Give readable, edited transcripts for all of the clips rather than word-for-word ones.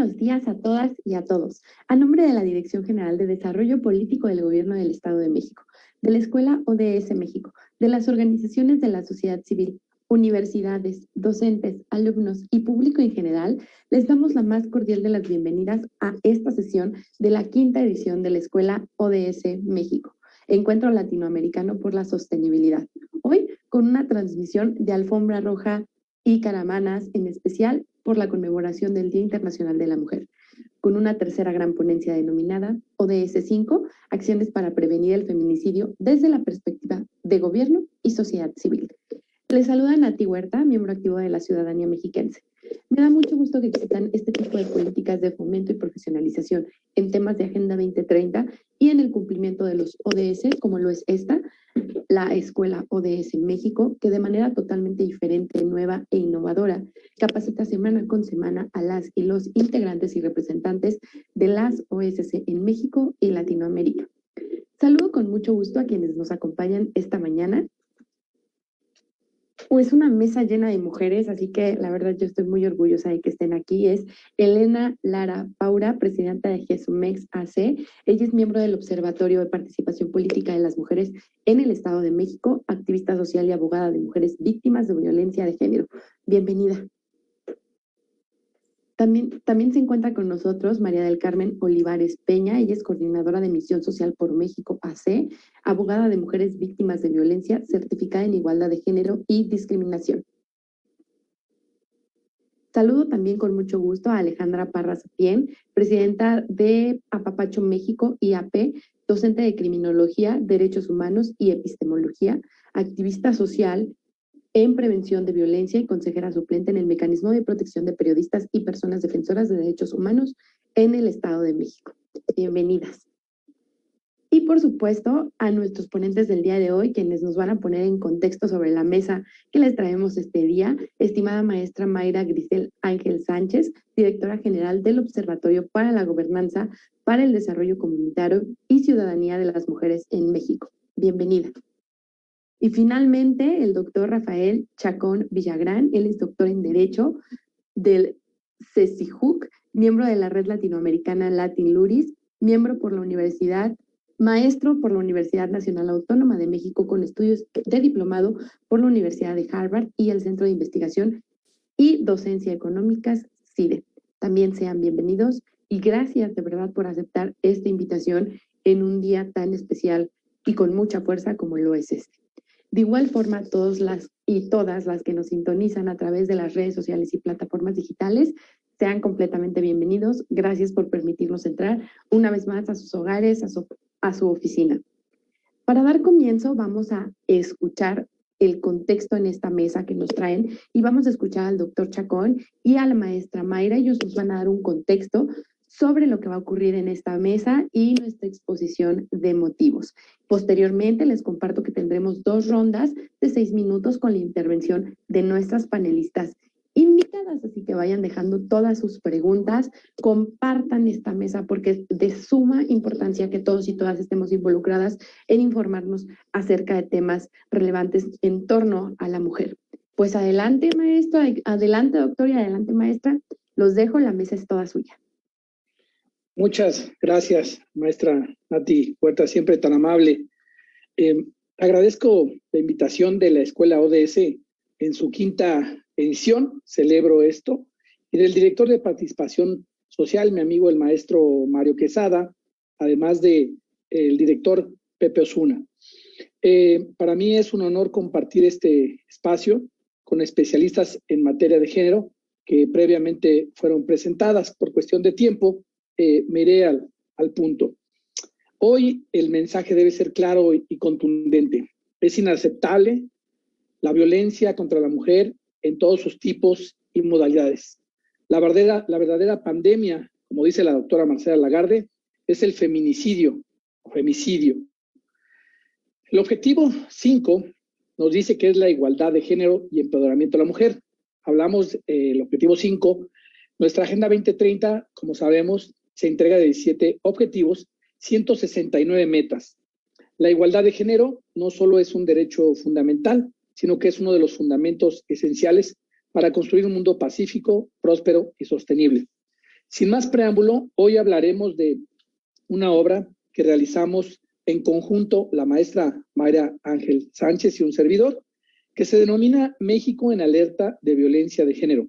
buenos días a todas y a todos. A nombre de la Dirección General de Desarrollo Político del Gobierno del Estado de México, de la Escuela ODS México, de las organizaciones de la sociedad civil, universidades, docentes, alumnos y público en general, les damos la más cordial de las bienvenidas a esta sesión de la quinta edición de la Escuela ODS México, Encuentro Latinoamericano por la Sostenibilidad. Hoy con una transmisión de alfombra roja y caravanas, en especial por la conmemoración del Día Internacional de la Mujer, con una tercera gran ponencia denominada ODS 5, Acciones para prevenir el feminicidio desde la perspectiva de gobierno y sociedad civil. Les saluda Nati Huerta, miembro activo de la ciudadanía mexiquense. Me da mucho gusto que existan este tipo de políticas de fomento y profesionalización en temas de Agenda 2030 y en el cumplimiento de los ODS, como lo es esta, la Escuela ODS México, que de manera totalmente diferente, nueva e innovadora, capacita semana con semana a las y los integrantes y representantes de las OSC en México y Latinoamérica. Saludo con mucho gusto a quienes nos acompañan esta mañana. Es una mesa llena de mujeres, así que la verdad yo estoy muy orgullosa de que estén aquí. Es Elena Lara Paura, presidenta de GESUMEX AC. Ella es miembro del Observatorio de Participación Política de las Mujeres en el Estado de México, activista social y abogada de mujeres víctimas de violencia de género. Bienvenida. También se encuentra con nosotros María del Carmen Olivares Peña. Ella es coordinadora de Misión Social por México AC, abogada de mujeres víctimas de violencia, certificada en igualdad de género y discriminación. Saludo también con mucho gusto a Alejandra Parra Sapien, presidenta de Apapacho México IAP, docente de Criminología, Derechos Humanos y Epistemología, activista social en prevención de violencia y consejera suplente en el Mecanismo de Protección de Periodistas y Personas Defensoras de Derechos Humanos en el Estado de México. Bienvenidas. Y por supuesto a nuestros ponentes del día de hoy, quienes nos van a poner en contexto sobre la mesa que les traemos este día, estimada maestra Mayra Grisel Ángel Sánchez, directora general del Observatorio para la Gobernanza, para el Desarrollo Comunitario y Ciudadanía de las Mujeres en México. Bienvenida. Y finalmente, el doctor Rafael Chacón Villagrán, él es doctor en Derecho del CECIJUC, miembro de la Red Latinoamericana Latin Luris, maestro por la Universidad Nacional Autónoma de México con estudios de diplomado por la Universidad de Harvard y el Centro de Investigación y Docencia Económicas, CIDE. También sean bienvenidos y gracias de verdad por aceptar esta invitación en un día tan especial y con mucha fuerza como lo es este. De igual forma, todas las que nos sintonizan a través de las redes sociales y plataformas digitales, sean completamente bienvenidos. Gracias por permitirnos entrar una vez más a sus hogares, a su oficina. Para dar comienzo, vamos a escuchar el contexto en esta mesa que nos traen y vamos a escuchar al doctor Chacón y a la maestra Mayra. Ellos nos van a dar un contexto sobre lo que va a ocurrir en esta mesa y nuestra exposición de motivos. Posteriormente, les comparto que tendremos 2 rondas de 6 minutos con la intervención de nuestras panelistas invitadas, así que vayan dejando todas sus preguntas, compartan esta mesa porque es de suma importancia que todos y todas estemos involucradas en informarnos acerca de temas relevantes en torno a la mujer. Pues adelante, maestro, adelante, doctor, y adelante, maestra. Los dejo, la mesa es toda suya. Muchas gracias, maestra Nati Huerta, siempre tan amable. Agradezco la invitación de la Escuela ODS en su quinta edición, celebro esto, y del director de Participación Social, mi amigo el maestro Mario Quesada, además de el director Pepe Osuna. Para mí es un honor compartir este espacio con especialistas en materia de género que previamente fueron presentadas. Por cuestión de tiempo, me iré al punto. Hoy el mensaje debe ser claro y contundente. Es inaceptable la violencia contra la mujer en todos sus tipos y modalidades. La verdadera pandemia, como dice la doctora Marcela Lagarde, es el feminicidio o femicidio. El objetivo 5 nos dice que es la igualdad de género y empoderamiento de la mujer. Hablamos del objetivo 5. Nuestra Agenda 2030, como sabemos, se entrega de 17 objetivos, 169 metas. La igualdad de género no solo es un derecho fundamental, sino que es uno de los fundamentos esenciales para construir un mundo pacífico, próspero y sostenible. Sin más preámbulo, hoy hablaremos de una obra que realizamos en conjunto la maestra Mayra Ángel Sánchez y un servidor, que se denomina México en alerta de violencia de género,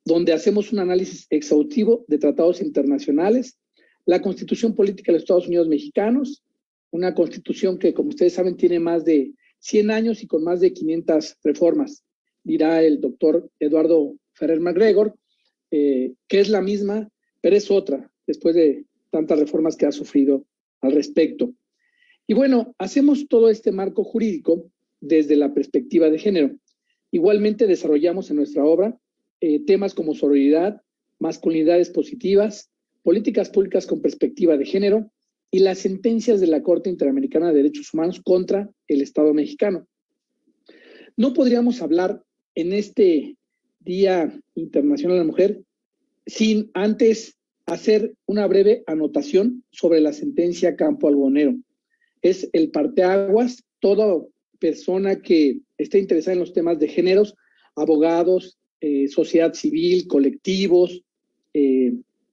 donde hacemos un análisis exhaustivo de tratados internacionales, la Constitución Política de los Estados Unidos Mexicanos, una constitución que, como ustedes saben, tiene más de 100 años y con más de 500 reformas, dirá el doctor Eduardo Ferrer MacGregor, que es la misma, pero es otra, después de tantas reformas que ha sufrido al respecto. Y bueno, hacemos todo este marco jurídico desde la perspectiva de género. Igualmente desarrollamos en nuestra obra temas como sororidad, masculinidades positivas, políticas públicas con perspectiva de género y las sentencias de la Corte Interamericana de Derechos Humanos contra el Estado mexicano. No podríamos hablar en este Día Internacional de la Mujer sin antes hacer una breve anotación sobre la sentencia Campo Algodonero. Es el parteaguas. Toda persona que esté interesada en los temas de géneros, abogados, sociedad civil, colectivos,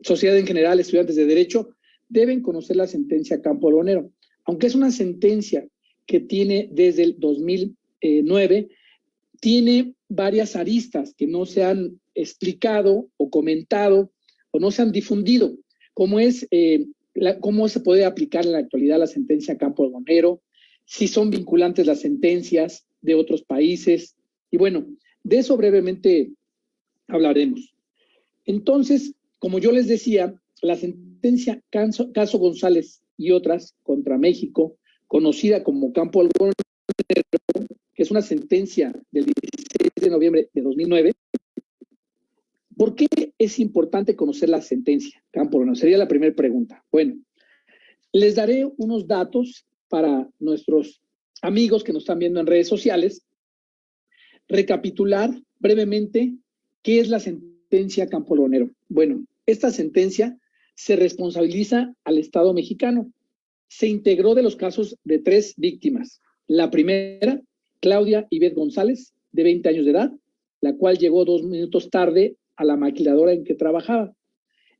sociedad en general, estudiantes de derecho, deben conocer la sentencia Campo Algodonero. Aunque es una sentencia que tiene desde el 2009, tiene varias aristas que no se han explicado o comentado o no se han difundido, como es cómo se puede aplicar en la actualidad la sentencia Campo Algodonero, si son vinculantes las sentencias de otros países, y bueno, de eso brevemente hablaremos. Entonces, como yo les decía, la sentencia Caso González y otras contra México, conocida como Campo Algodonero, que es una sentencia del 16 de noviembre de 2009, ¿por qué es importante conocer la sentencia Campo Algodonero? Sería la primera pregunta. Bueno, les daré unos datos para nuestros amigos que nos están viendo en redes sociales. Recapitular brevemente qué es la sentencia Campo Algodonero. Bueno, esta sentencia se responsabiliza al Estado mexicano. Se integró de los casos de 3 víctimas. La primera, Claudia Ivette González, de 20 años de edad, la cual llegó 2 minutos tarde a la maquiladora en que trabajaba.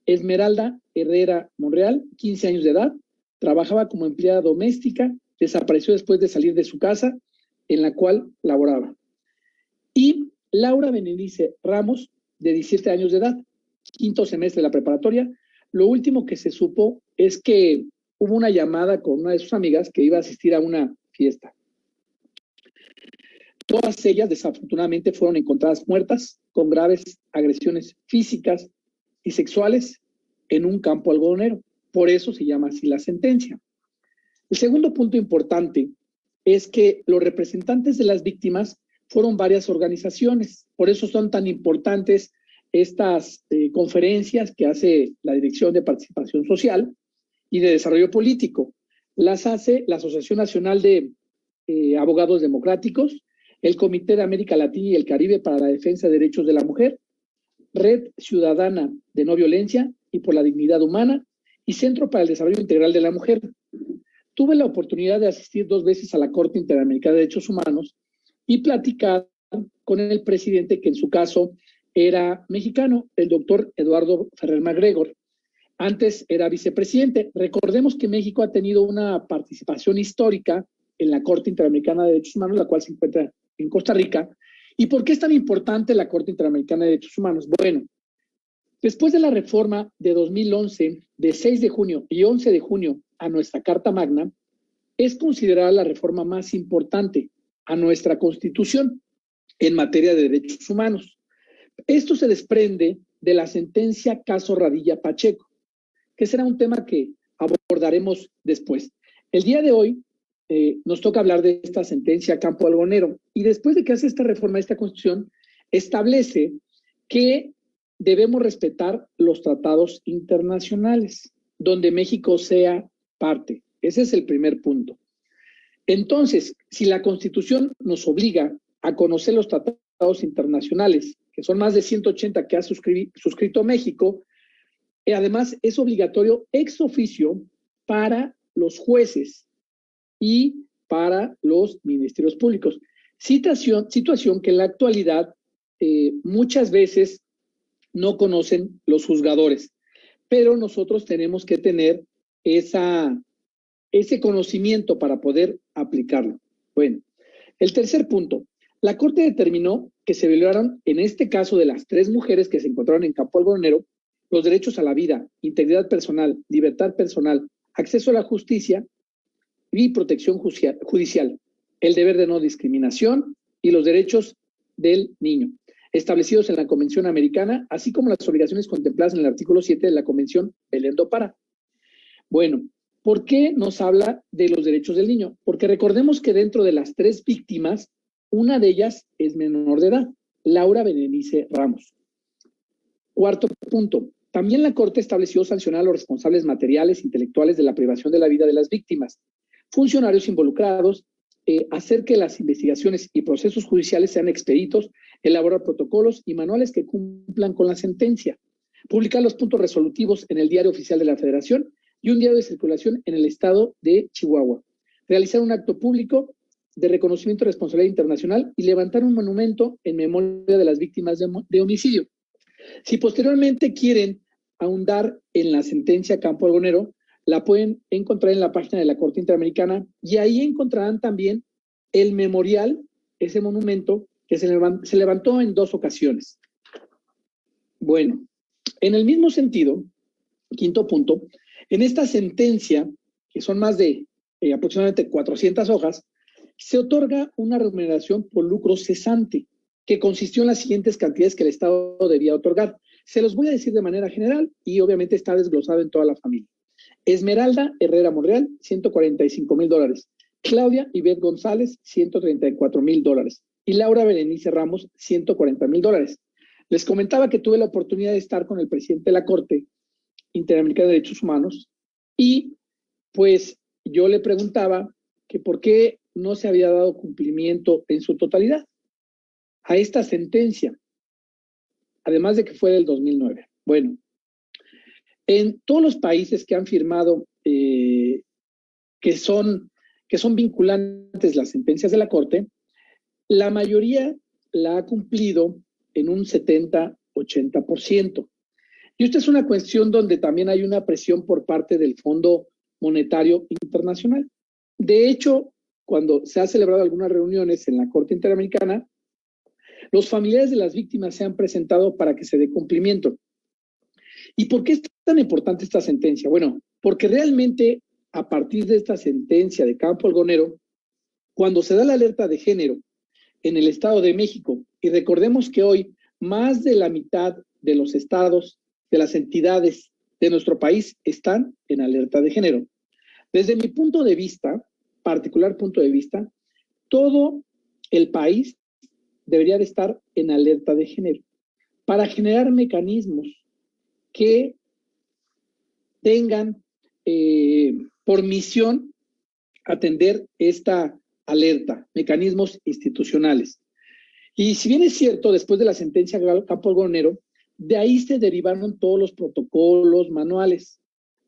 Esmeralda Herrera Monreal, 15 años de edad, trabajaba como empleada doméstica, desapareció después de salir de su casa, en la cual laboraba. Y Laura Benelice Ramos, de 17 años de edad, 5º semestre de la preparatoria. Lo último que se supo es que hubo una llamada con una de sus amigas que iba a asistir a una fiesta. Todas ellas, desafortunadamente, fueron encontradas muertas con graves agresiones físicas y sexuales en un campo algodonero. Por eso se llama así la sentencia. El segundo punto importante es que los representantes de las víctimas fueron varias organizaciones. Por eso son tan importantes estas conferencias que hace la Dirección de Participación Social y de Desarrollo Político. Las hace la Asociación Nacional de Abogados Democráticos, el Comité de América Latina y el Caribe para la Defensa de Derechos de la Mujer, Red Ciudadana de No Violencia y por la Dignidad Humana y Centro para el Desarrollo Integral de la Mujer. Tuve la oportunidad de asistir 2 veces a la Corte Interamericana de Derechos Humanos y platicar con el presidente, que en su caso era mexicano, el doctor Eduardo Ferrer MacGregor. Antes era vicepresidente. Recordemos que México ha tenido una participación histórica en la Corte Interamericana de Derechos Humanos, la cual se encuentra en Costa Rica. ¿Y por qué es tan importante la Corte Interamericana de Derechos Humanos? Bueno, después de la reforma de 2011, de 6 de junio y 11 de junio a nuestra Carta Magna, es considerada la reforma más importante a nuestra Constitución en materia de derechos humanos. Esto se desprende de la sentencia Caso Radilla Pacheco, que será un tema que abordaremos después. El día de hoy nos toca hablar de esta sentencia Campo Algodonero, y después de que hace esta reforma de esta Constitución, establece que debemos respetar los tratados internacionales, donde México sea parte. Ese es el primer punto. Entonces, si la Constitución nos obliga a conocer los tratados internacionales, que son más de 180 que ha suscrito México, además es obligatorio ex oficio para los jueces y para los ministerios públicos. Situación que en la actualidad muchas veces no conocen los juzgadores. Pero nosotros tenemos que tener ese conocimiento para poder aplicarlo. Bueno, el tercer punto. La Corte determinó que se violaron, en este caso de las 3 mujeres que se encontraron en Campo Algodonero, los derechos a la vida, integridad personal, libertad personal, acceso a la justicia y protección judicial, el deber de no discriminación y los derechos del niño, establecidos en la Convención Americana, así como las obligaciones contempladas en el artículo 7 de la Convención Belén do Pará. Bueno, ¿por qué nos habla de los derechos del niño? Porque recordemos que dentro de las 3 víctimas, una de ellas es menor de edad, Laura Berenice Ramos. Cuarto punto, también la Corte estableció sancionar a los responsables materiales e intelectuales de la privación de la vida de las víctimas, funcionarios involucrados, hacer que las investigaciones y procesos judiciales sean expeditos, elaborar protocolos y manuales que cumplan con la sentencia, publicar los puntos resolutivos en el Diario Oficial de la Federación y un diario de circulación en el estado de Chihuahua, realizar un acto público de reconocimiento de responsabilidad internacional y levantar un monumento en memoria de las víctimas de homicidio. Si posteriormente quieren ahondar en la sentencia Campo Algodonero, la pueden encontrar en la página de la Corte Interamericana y ahí encontrarán también el memorial, ese monumento que se levantó en 2 ocasiones. Bueno, en el mismo sentido, quinto punto, en esta sentencia, que son más de aproximadamente 400 hojas, se otorga una remuneración por lucro cesante, que consistió en las siguientes cantidades que el Estado debía otorgar. Se los voy a decir de manera general y obviamente está desglosado en toda la familia. Esmeralda Herrera Monreal, $145,000. Claudia Ivette González, $134,000. Y Laura Berenice Ramos, $140,000. Les comentaba que tuve la oportunidad de estar con el presidente de la Corte Interamericana de Derechos Humanos y pues yo le preguntaba que por qué no se había dado cumplimiento en su totalidad a esta sentencia, además de que fue del 2009. Bueno, en todos los países que han firmado que son vinculantes las sentencias de la Corte, la mayoría la ha cumplido en un 70-80%. Y esta es una cuestión donde también hay una presión por parte del Fondo Monetario Internacional. De hecho, cuando se han celebrado algunas reuniones en la Corte Interamericana, los familiares de las víctimas se han presentado para que se dé cumplimiento. ¿Y por qué es tan importante esta sentencia? Bueno, porque realmente a partir de esta sentencia de Campo Algodonero, cuando se da la alerta de género en el Estado de México, y recordemos que hoy más de la mitad de los estados, de las entidades de nuestro país están en alerta de género. Desde mi punto de vista, particular punto de vista, todo el país debería de estar en alerta de género para generar mecanismos que tengan por misión atender esta alerta, mecanismos institucionales. Y si bien es cierto, después de la sentencia Campo Algodonero, de ahí se derivaron todos los protocolos, manuales.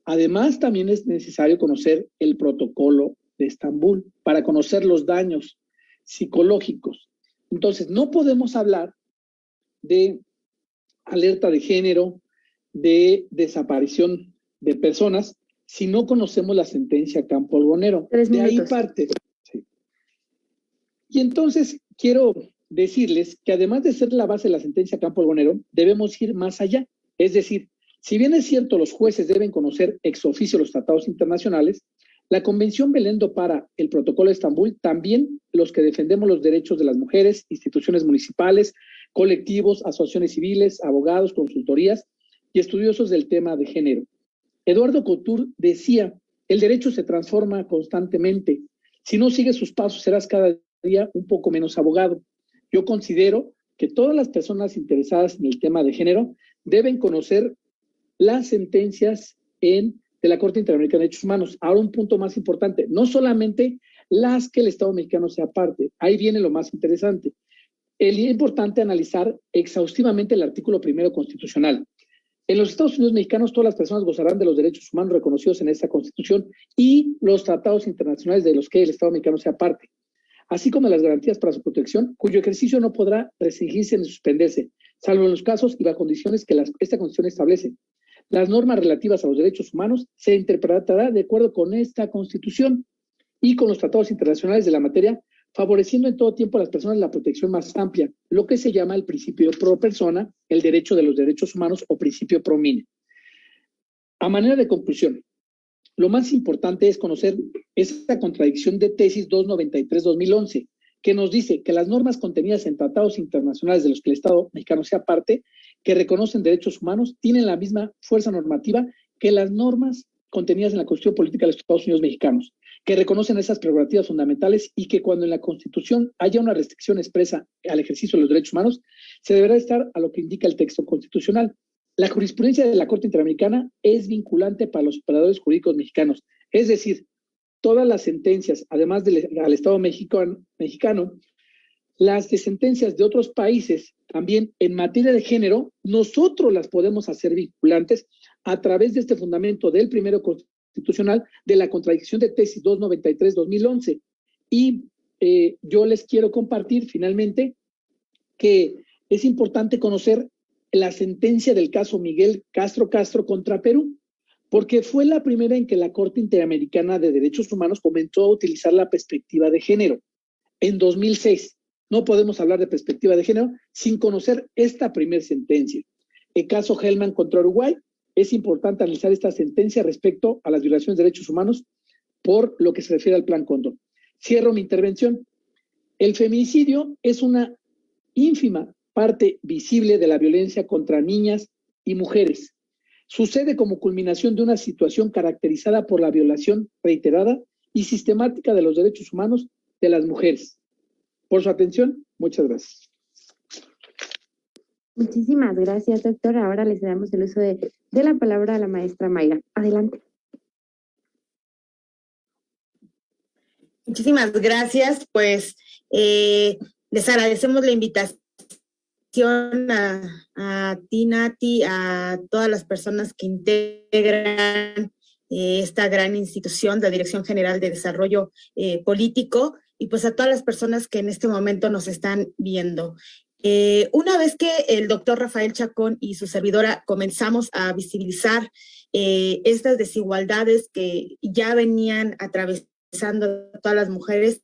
Además, también es necesario conocer el protocolo de Estambul para conocer los daños psicológicos. Entonces, no podemos hablar de alerta de género, de desaparición de personas, si no conocemos la sentencia Campo Algodonero. 3 minutos. De ahí parte. Sí. Y entonces, quiero decirles que además de ser la base de la sentencia Campo Algodonero, debemos ir más allá. Es decir, si bien es cierto los jueces deben conocer ex oficio los tratados internacionales, la Convención Belén do Pará, el Protocolo de Estambul, también los que defendemos los derechos de las mujeres, instituciones municipales, colectivos, asociaciones civiles, abogados, consultorías y estudiosos del tema de género. Eduardo Couture decía, el derecho se transforma constantemente. Si no sigues sus pasos, serás cada día un poco menos abogado. Yo considero que todas las personas interesadas en el tema de género deben conocer las sentencias de la Corte Interamericana de Derechos Humanos. Ahora un punto más importante, no solamente las que el Estado mexicano sea parte, ahí viene lo más interesante. Es importante analizar exhaustivamente el artículo 1 constitucional. En los Estados Unidos mexicanos todas las personas gozarán de los derechos humanos reconocidos en esta Constitución y los tratados internacionales de los que el Estado mexicano sea parte, así como las garantías para su protección, cuyo ejercicio no podrá restringirse ni suspenderse, salvo en los casos y bajo condiciones que esta Constitución establece. Las normas relativas a los derechos humanos se interpretará de acuerdo con esta Constitución y con los tratados internacionales de la materia, favoreciendo en todo tiempo a las personas la protección más amplia, lo que se llama el principio pro persona, el derecho de los derechos humanos o principio pro mine. A manera de conclusión, lo más importante es conocer esta contradicción de tesis 293-2011, que nos dice que las normas contenidas en tratados internacionales de los que el Estado mexicano sea parte, que reconocen derechos humanos, tienen la misma fuerza normativa que las normas contenidas en la Constitución Política de los Estados Unidos Mexicanos, que reconocen esas prerrogativas fundamentales y que cuando en la Constitución haya una restricción expresa al ejercicio de los derechos humanos, se deberá estar a lo que indica el texto constitucional. La jurisprudencia de la Corte Interamericana es vinculante para los operadores jurídicos mexicanos, es decir, todas las sentencias, además al Estado mexicano, las de sentencias de otros países, también en materia de género, nosotros las podemos hacer vinculantes a través de este fundamento del primero constitucional de la contradicción de tesis 293-2011. Y yo les quiero compartir finalmente que es importante conocer la sentencia del caso Miguel Castro contra Perú, porque fue la primera en que la Corte Interamericana de Derechos Humanos comenzó a utilizar la perspectiva de género, en 2006. No podemos hablar de perspectiva de género sin conocer esta primera sentencia. El caso Hellman contra Uruguay, es importante analizar esta sentencia respecto a las violaciones de derechos humanos por lo que se refiere al Plan Cóndor. Cierro mi intervención. El feminicidio es una ínfima parte visible de la violencia contra niñas y mujeres. Sucede como culminación de una situación caracterizada por la violación reiterada y sistemática de los derechos humanos de las mujeres. Por su atención, muchas gracias. Muchísimas gracias, doctor. Ahora les damos el uso de la palabra a la maestra Mayra. Adelante. Muchísimas gracias. Pues les agradecemos la invitación a ti, Nati, a todas las personas que integran esta gran institución, la Dirección General de Desarrollo Político, y pues a todas las personas que en este momento nos están viendo. Una vez que el doctor Rafael Chacón y su servidora comenzamos a visibilizar estas desigualdades que ya venían atravesando todas las mujeres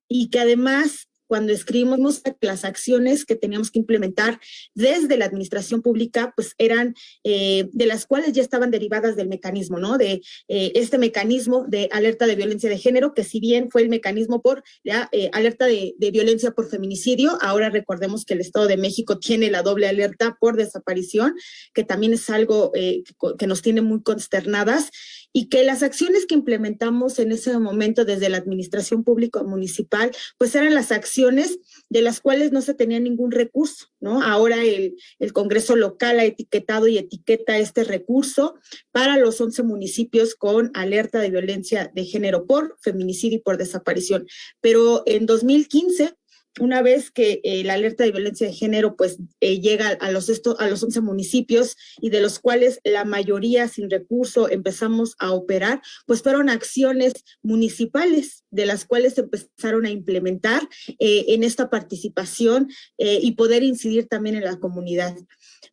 y que además cuando escribimos las acciones que teníamos que implementar desde la administración pública, pues eran de las cuales ya estaban derivadas del mecanismo, ¿no? De este mecanismo de alerta de violencia de género, que si bien fue el mecanismo por la alerta de violencia por feminicidio, ahora recordemos que el Estado de México tiene la doble alerta por desaparición, que también es algo que nos tiene muy consternadas, y que las acciones que implementamos en ese momento desde la administración pública municipal, pues eran las acciones de las cuales no se tenía ningún recurso, ¿no? Ahora el Congreso local ha etiquetado y etiqueta este recurso para los 11 municipios con alerta de violencia de género por feminicidio y por desaparición. Pero en 2015, una vez que la alerta de violencia de género pues llega a los 11 municipios y de los cuales la mayoría sin recurso empezamos a operar, pues fueron acciones municipales de las cuales se empezaron a implementar en esta participación y poder incidir también en la comunidad.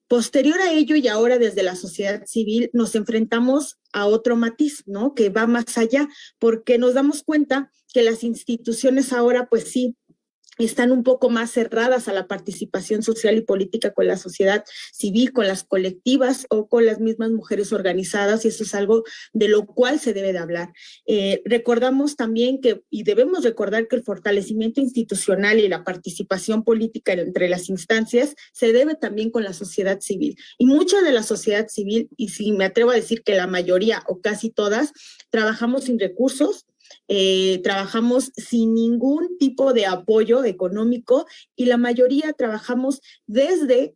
Posterior a ello y ahora desde la sociedad civil nos enfrentamos a otro matiz, ¿no? Que va más allá, porque nos damos cuenta que las instituciones ahora pues sí están un poco más cerradas a la participación social y política con la sociedad civil, con las colectivas o con las mismas mujeres organizadas, y eso es algo de lo cual se debe de hablar. Recordamos también y debemos recordar que el fortalecimiento institucional y la participación política entre las instancias se debe también con la sociedad civil. Y mucha de la sociedad civil, y si me atrevo a decir que la mayoría o casi todas, trabajamos sin recursos, trabajamos sin ningún tipo de apoyo económico y la mayoría trabajamos desde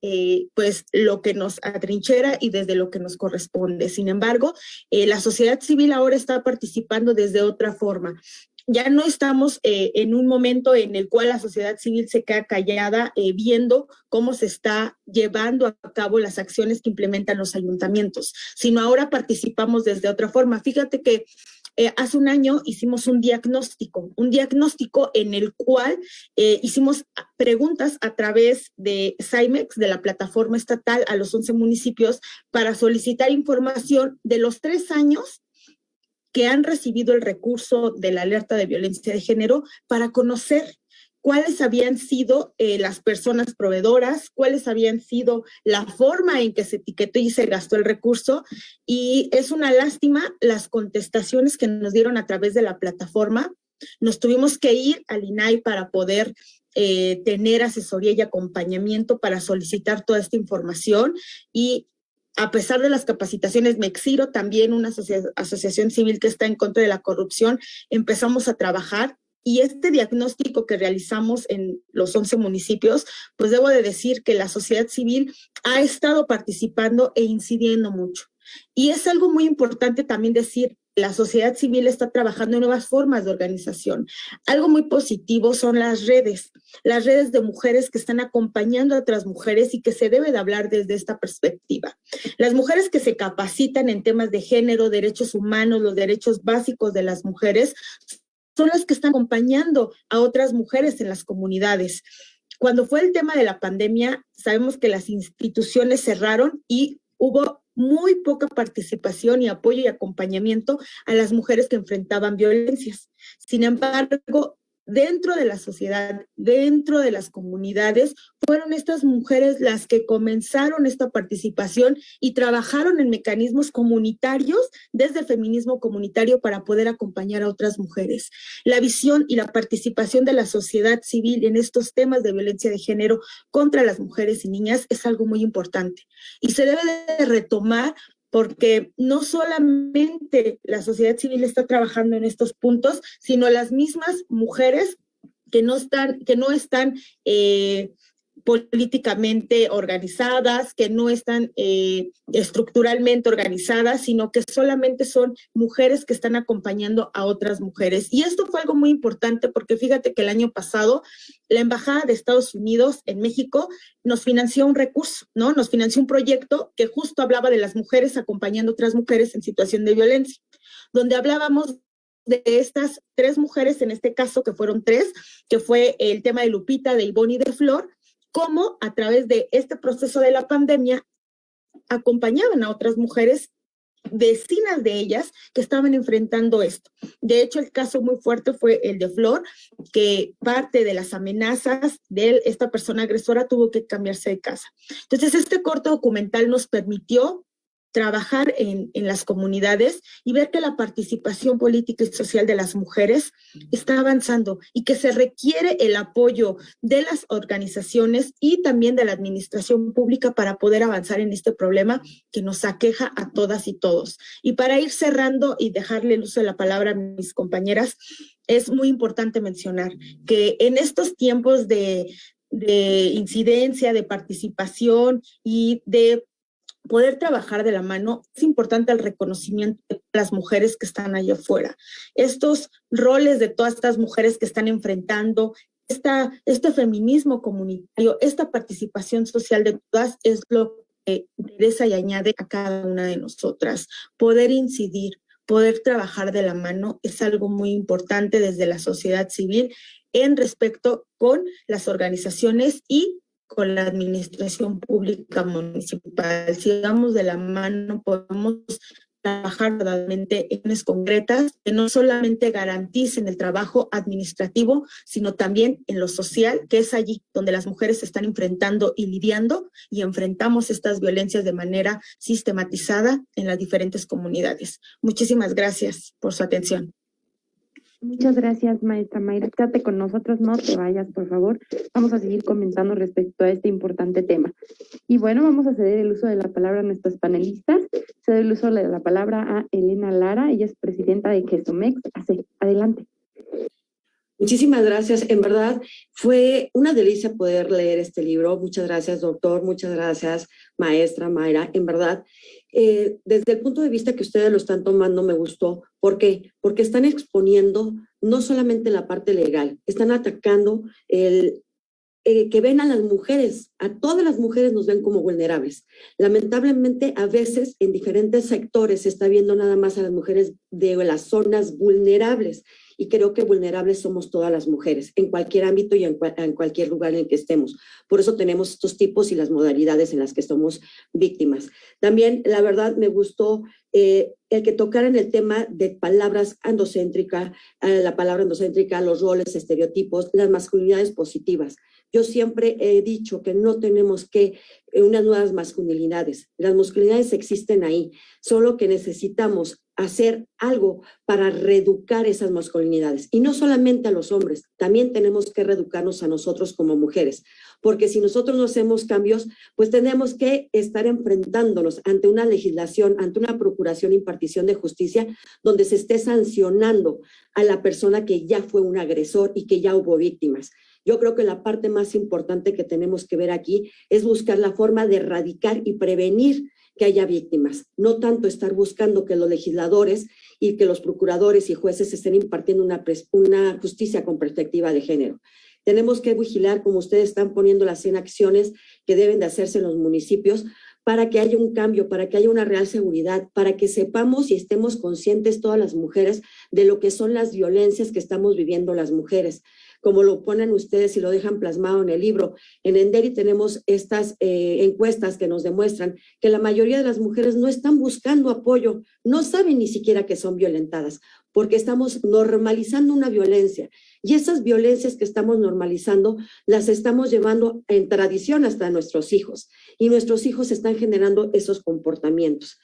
pues lo que nos atrinchera y desde lo que nos corresponde. Sin embargo, la sociedad civil ahora está participando desde otra forma. Ya no estamos en un momento en el cual la sociedad civil se queda callada viendo cómo se está llevando a cabo las acciones que implementan los ayuntamientos, sino ahora participamos desde otra forma. Fíjate que hace un año hicimos un diagnóstico en el cual hicimos preguntas a través de SAIMEX, de la plataforma estatal, a los 11 municipios para solicitar información de los 3 años que han recibido el recurso de la alerta de violencia de género para conocer cuáles habían sido las personas proveedoras, cuáles habían sido la forma en que se etiquetó y se gastó el recurso. Y es una lástima las contestaciones que nos dieron a través de la plataforma. Nos tuvimos que ir al INAI para poder tener asesoría y acompañamiento para solicitar toda esta información. Y a pesar de las capacitaciones, Mexiro, también una asociación civil que está en contra de la corrupción, empezamos a trabajar. Y este diagnóstico que realizamos en los 11 municipios, pues debo de decir que la sociedad civil ha estado participando e incidiendo mucho. Y es algo muy importante también decir, la sociedad civil está trabajando en nuevas formas de organización. Algo muy positivo son las redes de mujeres que están acompañando a otras mujeres y que se debe de hablar desde esta perspectiva. Las mujeres que se capacitan en temas de género, derechos humanos, los derechos básicos de las mujeres, son las que están acompañando a otras mujeres en las comunidades. Cuando fue el tema de la pandemia, sabemos que las instituciones cerraron y hubo muy poca participación y apoyo y acompañamiento a las mujeres que enfrentaban violencias. Sin embargo, dentro de la sociedad, dentro de las comunidades, fueron estas mujeres las que comenzaron esta participación y trabajaron en mecanismos comunitarios desde el feminismo comunitario para poder acompañar a otras mujeres. La visión y la participación de la sociedad civil en estos temas de violencia de género contra las mujeres y niñas es algo muy importante y se debe de retomar, porque no solamente la sociedad civil está trabajando en estos puntos, sino las mismas mujeres que no están políticamente organizadas, que no están estructuralmente organizadas, sino que solamente son mujeres que están acompañando a otras mujeres. Y esto fue algo muy importante porque fíjate que el año pasado la Embajada de Estados Unidos en México nos financió un recurso, ¿no? Nos financió un proyecto que justo hablaba de las mujeres acompañando a otras mujeres en situación de violencia, donde hablábamos de estas 3 mujeres, en este caso que fueron 3, que fue el tema de Lupita, de Ivonne y de Flor, cómo a través de este proceso de la pandemia acompañaban a otras mujeres, vecinas de ellas, que estaban enfrentando esto. De hecho, el caso muy fuerte fue el de Flor, que parte de las amenazas de esta persona agresora tuvo que cambiarse de casa. Entonces, este corto documental nos permitió trabajar en las comunidades y ver que la participación política y social de las mujeres está avanzando y que se requiere el apoyo de las organizaciones y también de la administración pública para poder avanzar en este problema que nos aqueja a todas y todos. Y para ir cerrando y dejarle el uso de la palabra a mis compañeras, es muy importante mencionar que en estos tiempos de incidencia, de participación y de poder trabajar de la mano, es importante el reconocimiento de las mujeres que están allá afuera. Estos roles de todas estas mujeres que están enfrentando, este feminismo comunitario, esta participación social de todas es lo que interesa y añade a cada una de nosotras. Poder incidir, poder trabajar de la mano es algo muy importante desde la sociedad civil en respecto con las organizaciones y con la administración pública municipal. Si vamos de la mano, podemos trabajar verdaderamente en acciones concretas que no solamente garanticen el trabajo administrativo, sino también en lo social, que es allí donde las mujeres se están enfrentando y lidiando y enfrentamos estas violencias de manera sistematizada en las diferentes comunidades. Muchísimas gracias por su atención. Muchas gracias, maestra Mayra. Quédate con nosotros, no te vayas, por favor. Vamos a seguir comentando respecto a este importante tema. Y bueno, vamos a ceder el uso de la palabra a nuestros panelistas. Cedo el uso de la palabra a Elena Lara, ella es presidenta de GESOMEX. Adelante. Muchísimas gracias. En verdad, fue una delicia poder leer este libro. Muchas gracias, doctor. Muchas gracias, maestra Mayra. En verdad, desde el punto de vista que ustedes lo están tomando, me gustó. ¿Por qué? Porque están exponiendo no solamente la parte legal, están atacando que ven a las mujeres, a todas las mujeres nos ven como vulnerables. Lamentablemente, a veces en diferentes sectores se está viendo nada más a las mujeres de las zonas vulnerables, y creo que vulnerables somos todas las mujeres, en cualquier ámbito y en cualquier lugar en el que estemos. Por eso tenemos estos tipos y las modalidades en las que somos víctimas. También, la verdad, me gustó el que tocaran el tema de palabras androcéntricas, la palabra androcéntrica, los roles, estereotipos, las masculinidades positivas. Yo siempre he dicho que no tenemos unas nuevas masculinidades. Las masculinidades existen ahí, solo que necesitamos hacer algo para reeducar esas masculinidades. Y no solamente a los hombres, también tenemos que reeducarnos a nosotros como mujeres, porque si nosotros no hacemos cambios, pues tenemos que estar enfrentándonos ante una legislación, ante una procuración e impartición de justicia, donde se esté sancionando a la persona que ya fue un agresor y que ya hubo víctimas. Yo creo que la parte más importante que tenemos que ver aquí es buscar la forma de erradicar y prevenir que haya víctimas, no tanto estar buscando que los legisladores y que los procuradores y jueces estén impartiendo una justicia con perspectiva de género. Tenemos que vigilar, como ustedes están poniéndolas en acciones que deben de hacerse en los municipios, para que haya un cambio, para que haya una real seguridad, para que sepamos y estemos conscientes todas las mujeres de lo que son las violencias que estamos viviendo las mujeres. Como lo ponen ustedes y lo dejan plasmado en el libro, en Enderi tenemos estas encuestas que nos demuestran que la mayoría de las mujeres no están buscando apoyo, no saben ni siquiera que son violentadas, porque estamos normalizando una violencia. Y esas violencias que estamos normalizando las estamos llevando en tradición hasta nuestros hijos. Y nuestros hijos están generando esos comportamientos.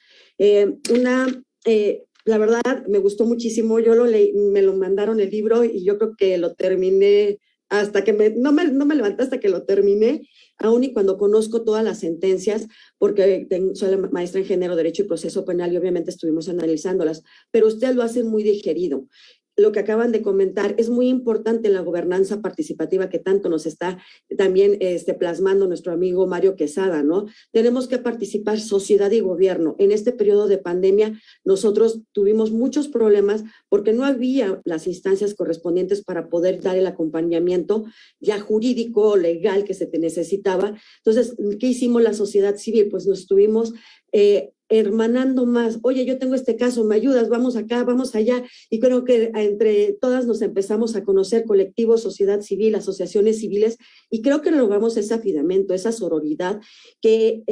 La verdad, me gustó muchísimo. Yo lo leí, me lo mandaron el libro y yo creo que lo terminé hasta que no me levanté hasta que lo terminé, aún y cuando conozco todas las sentencias, porque soy maestra en género, derecho y proceso penal y obviamente estuvimos analizándolas, pero ustedes lo hacen muy digerido. Lo que acaban de comentar, es muy importante la gobernanza participativa que tanto nos está también plasmando nuestro amigo Mario Quesada, ¿no? Tenemos que participar sociedad y gobierno. En este periodo de pandemia nosotros tuvimos muchos problemas porque no había las instancias correspondientes para poder dar el acompañamiento ya jurídico, legal que se necesitaba. Entonces, ¿qué hicimos la sociedad civil? Pues nos estuvimos hermanando más. Oye, yo tengo este caso, ¿me ayudas? Vamos acá, vamos allá. Y creo que entre todas nos empezamos a conocer colectivos, sociedad civil, asociaciones civiles, y creo que logramos ese afidamento, esa sororidad que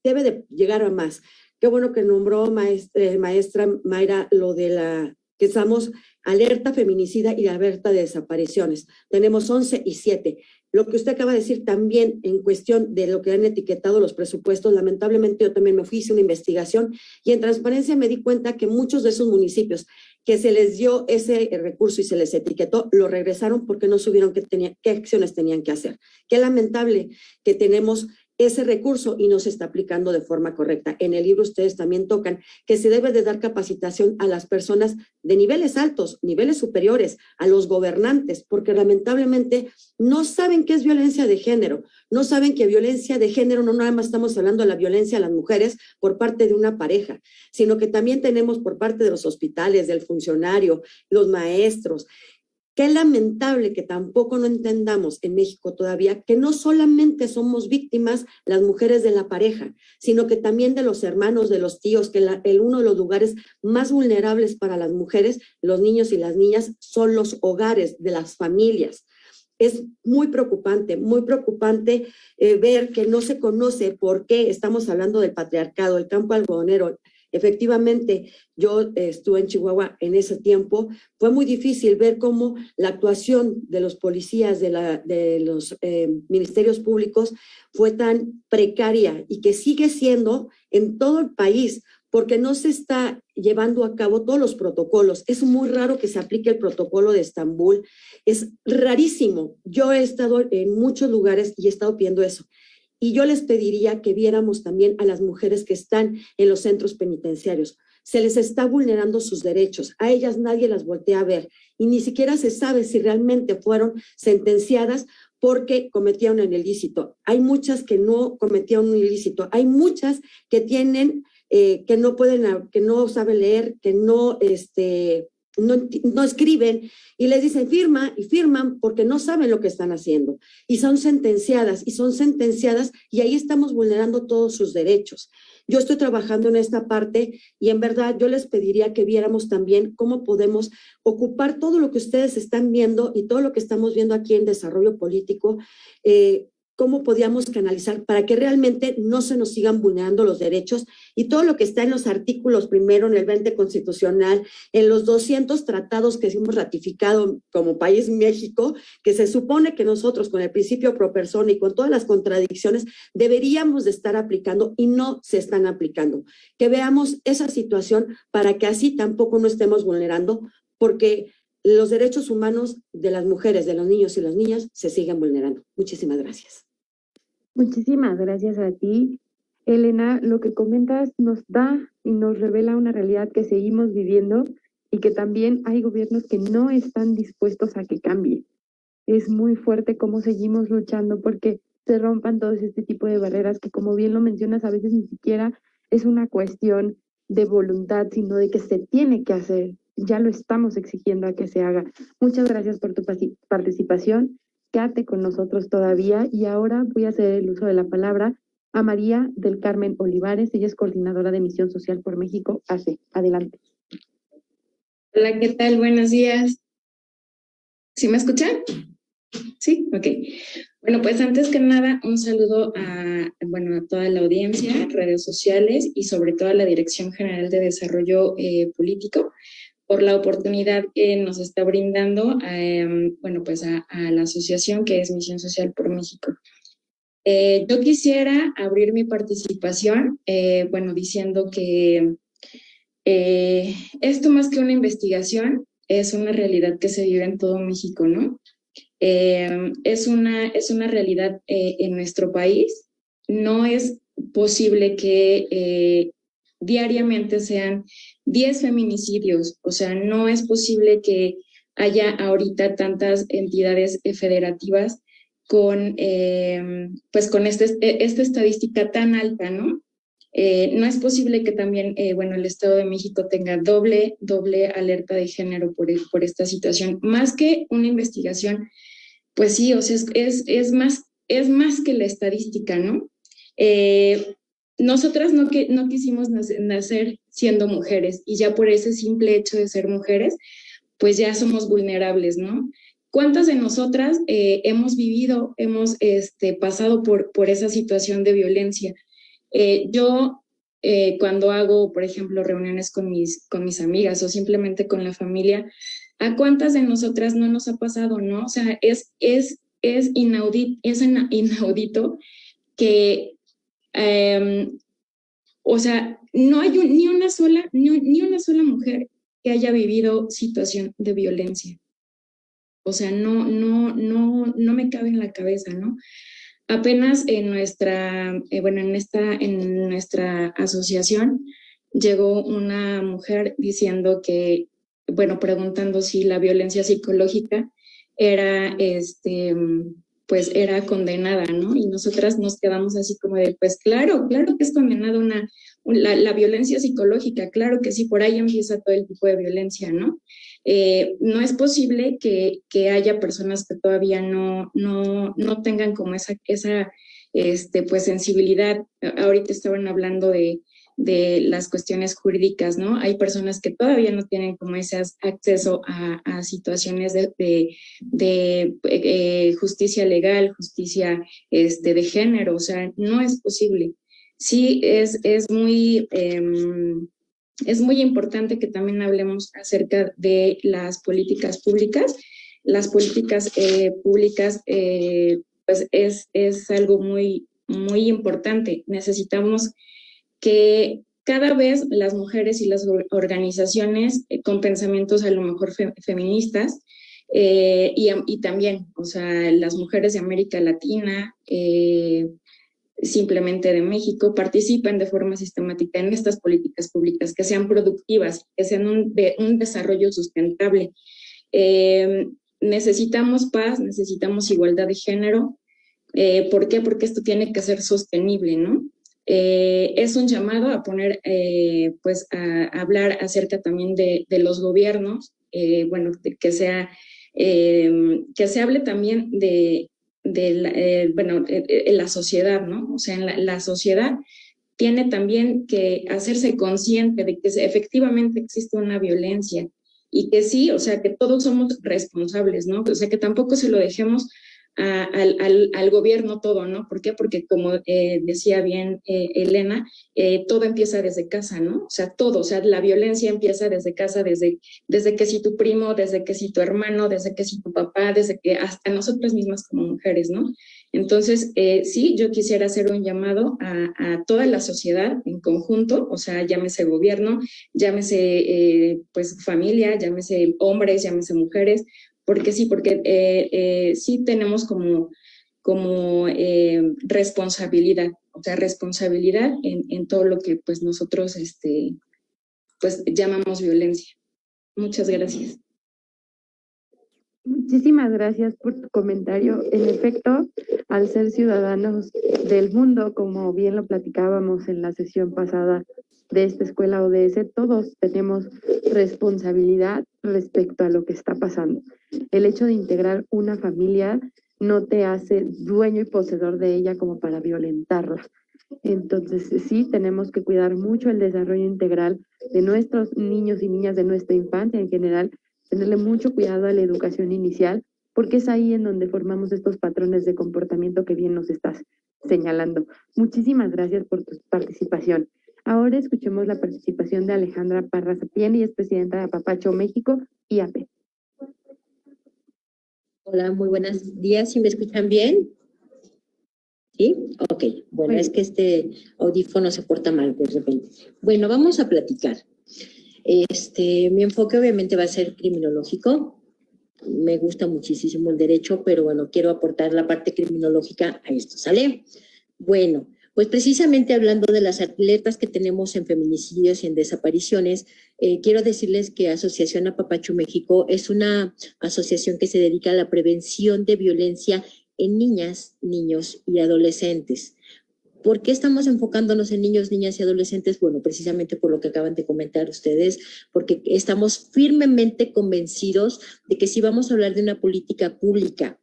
debe de llegar a más. Qué bueno que nombró maestra Mayra lo de que estamos alerta feminicida y alerta de desapariciones. Tenemos 11 y 7. Lo que usted acaba de decir también en cuestión de lo que han etiquetado los presupuestos, lamentablemente yo también hice una investigación y en transparencia me di cuenta que muchos de esos municipios que se les dio ese recurso y se les etiquetó, lo regresaron porque no supieron qué acciones tenían que hacer. Qué lamentable que tenemos ese recurso y no se está aplicando de forma correcta. En el libro ustedes también tocan que se debe de dar capacitación a las personas de niveles altos, niveles superiores, a los gobernantes, porque lamentablemente no saben qué es violencia de género, no saben que violencia de género no nada más estamos hablando de la violencia a las mujeres por parte de una pareja, sino que también tenemos por parte de los hospitales, del funcionario, los maestros. Qué lamentable que tampoco no entendamos en México todavía que no solamente somos víctimas las mujeres de la pareja, sino que también de los hermanos, de los tíos, que uno de los lugares más vulnerables para las mujeres, los niños y las niñas, son los hogares de las familias. Es muy preocupante ver que no se conoce por qué estamos hablando del patriarcado, el campo algodonero. Efectivamente, yo estuve en Chihuahua en ese tiempo. Fue muy difícil ver cómo la actuación de los policías, de los ministerios públicos fue tan precaria y que sigue siendo en todo el país, porque no se está llevando a cabo todos los protocolos. Es muy raro que se aplique el protocolo de Estambul. Es rarísimo. Yo he estado en muchos lugares y he estado pidiendo eso. Y yo les pediría que viéramos también a las mujeres que están en los centros penitenciarios. Se les está vulnerando sus derechos. A ellas nadie las voltea a ver. Y ni siquiera se sabe si realmente fueron sentenciadas porque cometieron un ilícito. Hay muchas que no cometieron un ilícito. Hay muchas que tienen, que no saben leer, que no no escriben y les dicen firma y firman porque no saben lo que están haciendo y son sentenciadas y ahí estamos vulnerando todos sus derechos. Yo estoy trabajando en esta parte y en verdad yo les pediría que viéramos también cómo podemos ocupar todo lo que ustedes están viendo y todo lo que estamos viendo aquí en desarrollo político, cómo podíamos canalizar para que realmente no se nos sigan vulnerando los derechos y todo lo que está en los artículos primero, en el 20 constitucional, en los 200 tratados que hemos ratificado como país México, que se supone que nosotros con el principio pro persona y con todas las contradicciones deberíamos de estar aplicando y no se están aplicando. Que veamos esa situación para que así tampoco no estemos vulnerando, porque los derechos humanos de las mujeres, de los niños y las niñas se siguen vulnerando. Muchísimas gracias. Muchísimas gracias a ti, Elena. Lo que comentas nos da y nos revela una realidad que seguimos viviendo y que también hay gobiernos que no están dispuestos a que cambie. Es muy fuerte cómo seguimos luchando porque se rompan todo este tipo de barreras que, como bien lo mencionas, a veces ni siquiera es una cuestión de voluntad, sino de que se tiene que hacer. Ya lo estamos exigiendo a que se haga. Muchas gracias por tu participación. Quédate con nosotros todavía y ahora voy a hacer el uso de la palabra a María del Carmen Olivares. Ella es coordinadora de Misión Social por México, ACE. Adelante. Hola, ¿qué tal? Buenos días. ¿Sí me escuchan? Sí, ok. Bueno, pues antes que nada, un saludo a toda la audiencia, redes sociales y sobre todo a la Dirección General de Desarrollo Político por la oportunidad que nos está brindando a la asociación que es Misión Social por México. Yo quisiera abrir mi participación, diciendo que esto más que una investigación es una realidad que se vive en todo México, ¿no? Es una realidad en nuestro país. No es posible que diariamente sean 10 feminicidios, o sea, no es posible que haya ahorita tantas entidades federativas con esta estadística tan alta, ¿no? No es posible que también, el Estado de México tenga doble alerta de género por esta situación. Más que una investigación, pues sí, o sea, es más que la estadística, ¿no? Nosotras no quisimos nacer siendo mujeres y ya por ese simple hecho de ser mujeres, pues ya somos vulnerables, ¿no? ¿Cuántas de nosotras hemos pasado por esa situación de violencia? Yo cuando hago, por ejemplo, reuniones con mis amigas o simplemente con la familia, ¿a cuántas de nosotras no nos ha pasado, no? O sea, es inaudito que, o sea, no hay ni una sola mujer que haya vivido situación de violencia. O sea, no me cabe en la cabeza, ¿no? Apenas en nuestra asociación llegó una mujer diciendo que, preguntando si la violencia psicológica era, pues era condenada, ¿no? Y nosotras nos quedamos así como de, pues claro que es condenada la violencia psicológica, claro que sí, por ahí empieza todo el tipo de violencia, ¿no? No es posible que haya personas que todavía no tengan como esa pues sensibilidad. Ahorita estaban hablando de las cuestiones jurídicas, ¿no? Hay personas que todavía no tienen como ese acceso a situaciones de justicia legal, justicia de género, o sea, no es posible. Sí, es muy importante que también hablemos acerca de las políticas públicas. Las políticas públicas, pues es algo muy, muy importante. Necesitamos que cada vez las mujeres y las organizaciones con pensamientos a lo mejor feministas y también, o sea, las mujeres de América Latina, simplemente de México, participen de forma sistemática en estas políticas públicas, que sean productivas, que sean un desarrollo sustentable. Necesitamos paz, necesitamos igualdad de género. ¿Por qué? Porque esto tiene que ser sostenible, ¿no? Es un llamado a poner, a hablar acerca también de los gobiernos, bueno, que se hable también de la sociedad, ¿no? O sea, la sociedad tiene también que hacerse consciente de que efectivamente existe una violencia y que sí, o sea, que todos somos responsables, ¿no? O sea, que tampoco se lo dejemos al gobierno todo, ¿no? ¿Por qué? Porque como decía bien Elena, todo empieza desde casa, ¿no? O sea, todo, o sea, la violencia empieza desde casa, desde que si tu primo, desde que si tu hermano, desde que si tu papá, desde que hasta nosotras mismas como mujeres, ¿no? Entonces, sí, yo quisiera hacer un llamado a toda la sociedad en conjunto, o sea, llámese gobierno, llámese pues familia, llámese hombres, llámese mujeres, porque sí, porque sí tenemos como responsabilidad, o sea, responsabilidad en todo lo que pues nosotros pues llamamos violencia. Muchas gracias. Muchísimas gracias por tu comentario. En efecto, al ser ciudadanos del mundo, como bien lo platicábamos en la sesión pasada de esta escuela ODS, todos tenemos responsabilidad respecto a lo que está pasando. El hecho de integrar una familia no te hace dueño y poseedor de ella como para violentarla. Entonces, sí, tenemos que cuidar mucho el desarrollo integral de nuestros niños y niñas, de nuestra infancia en general, tenerle mucho cuidado a la educación inicial, porque es ahí en donde formamos estos patrones de comportamiento que bien nos estás señalando. Muchísimas gracias por tu participación. Ahora escuchemos la participación de Alejandra Parra Sapien, y es presidenta de Apapacho México, IAP. Hola, muy buenos días. ¿Sí me escuchan bien? ¿Sí? Ok. Bueno, es que este audífono se porta mal de repente. Bueno, vamos a platicar. Mi enfoque obviamente va a ser criminológico. Me gusta muchísimo el derecho, pero bueno, quiero aportar la parte criminológica a esto, ¿sale? Bueno, pues precisamente hablando de las alertas que tenemos en feminicidios y en desapariciones, quiero decirles que Asociación Apapacho México es una asociación que se dedica a la prevención de violencia en niñas, niños y adolescentes. ¿Por qué estamos enfocándonos en niños, niñas y adolescentes? Bueno, precisamente por lo que acaban de comentar ustedes, porque estamos firmemente convencidos de que si vamos a hablar de una política pública,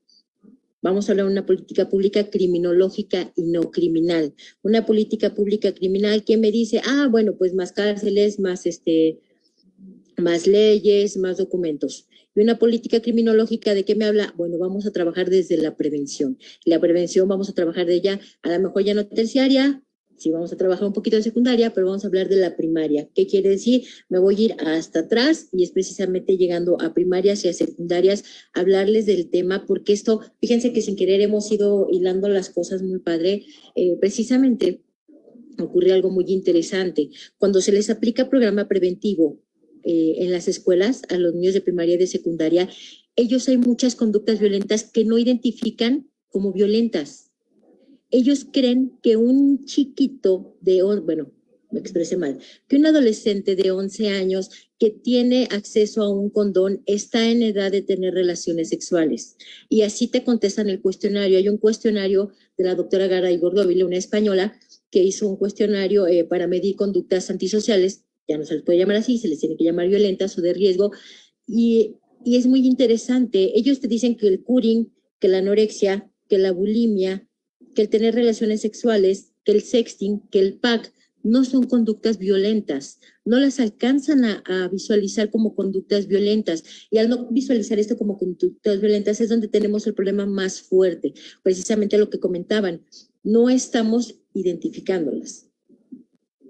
vamos a hablar de una política pública criminológica y no criminal. Una política pública criminal, ¿quién me dice? Ah, bueno, pues más cárceles, más leyes, más documentos. Y una política criminológica, ¿de qué me habla? Bueno, vamos a trabajar desde la prevención. La prevención vamos a trabajar de ella, a lo mejor ya no terciaria, sí vamos a trabajar un poquito de secundaria, pero vamos a hablar de la primaria. ¿Qué quiere decir? Me voy a ir hasta atrás y es precisamente llegando a primarias y a secundarias a hablarles del tema, porque esto, fíjense que sin querer hemos ido hilando las cosas muy padre. Precisamente ocurre algo muy interesante. Cuando se les aplica programa preventivo en las escuelas a los niños de primaria y de secundaria, ellos hay muchas conductas violentas que no identifican como violentas. Ellos creen que un chiquito me expresé mal, que un adolescente de 11 años que tiene acceso a un condón está en edad de tener relaciones sexuales. Y así te contestan el cuestionario. Hay un cuestionario de la doctora Garay Gordóvile, una española, que hizo un cuestionario para medir conductas antisociales, ya no se les puede llamar así, se les tiene que llamar violentas o de riesgo, y es muy interesante. Ellos te dicen que el cutting, que la anorexia, que la bulimia, que el tener relaciones sexuales, que el sexting, que el pack, no son conductas violentas, no las alcanzan a visualizar como conductas violentas, y al no visualizar esto como conductas violentas es donde tenemos el problema más fuerte, precisamente lo que comentaban, no estamos identificándolas.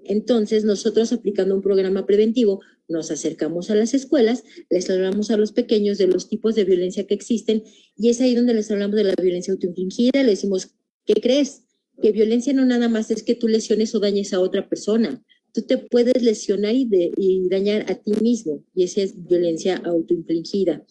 Entonces, nosotros aplicando un programa preventivo, nos acercamos a las escuelas, les hablamos a los pequeños de los tipos de violencia que existen, y es ahí donde les hablamos de la violencia autoinfligida. Le decimos, ¿qué crees? Que violencia no nada más es que tú lesiones o dañes a otra persona. Tú te puedes lesionar y dañar a ti mismo, y esa es violencia autoinfligida.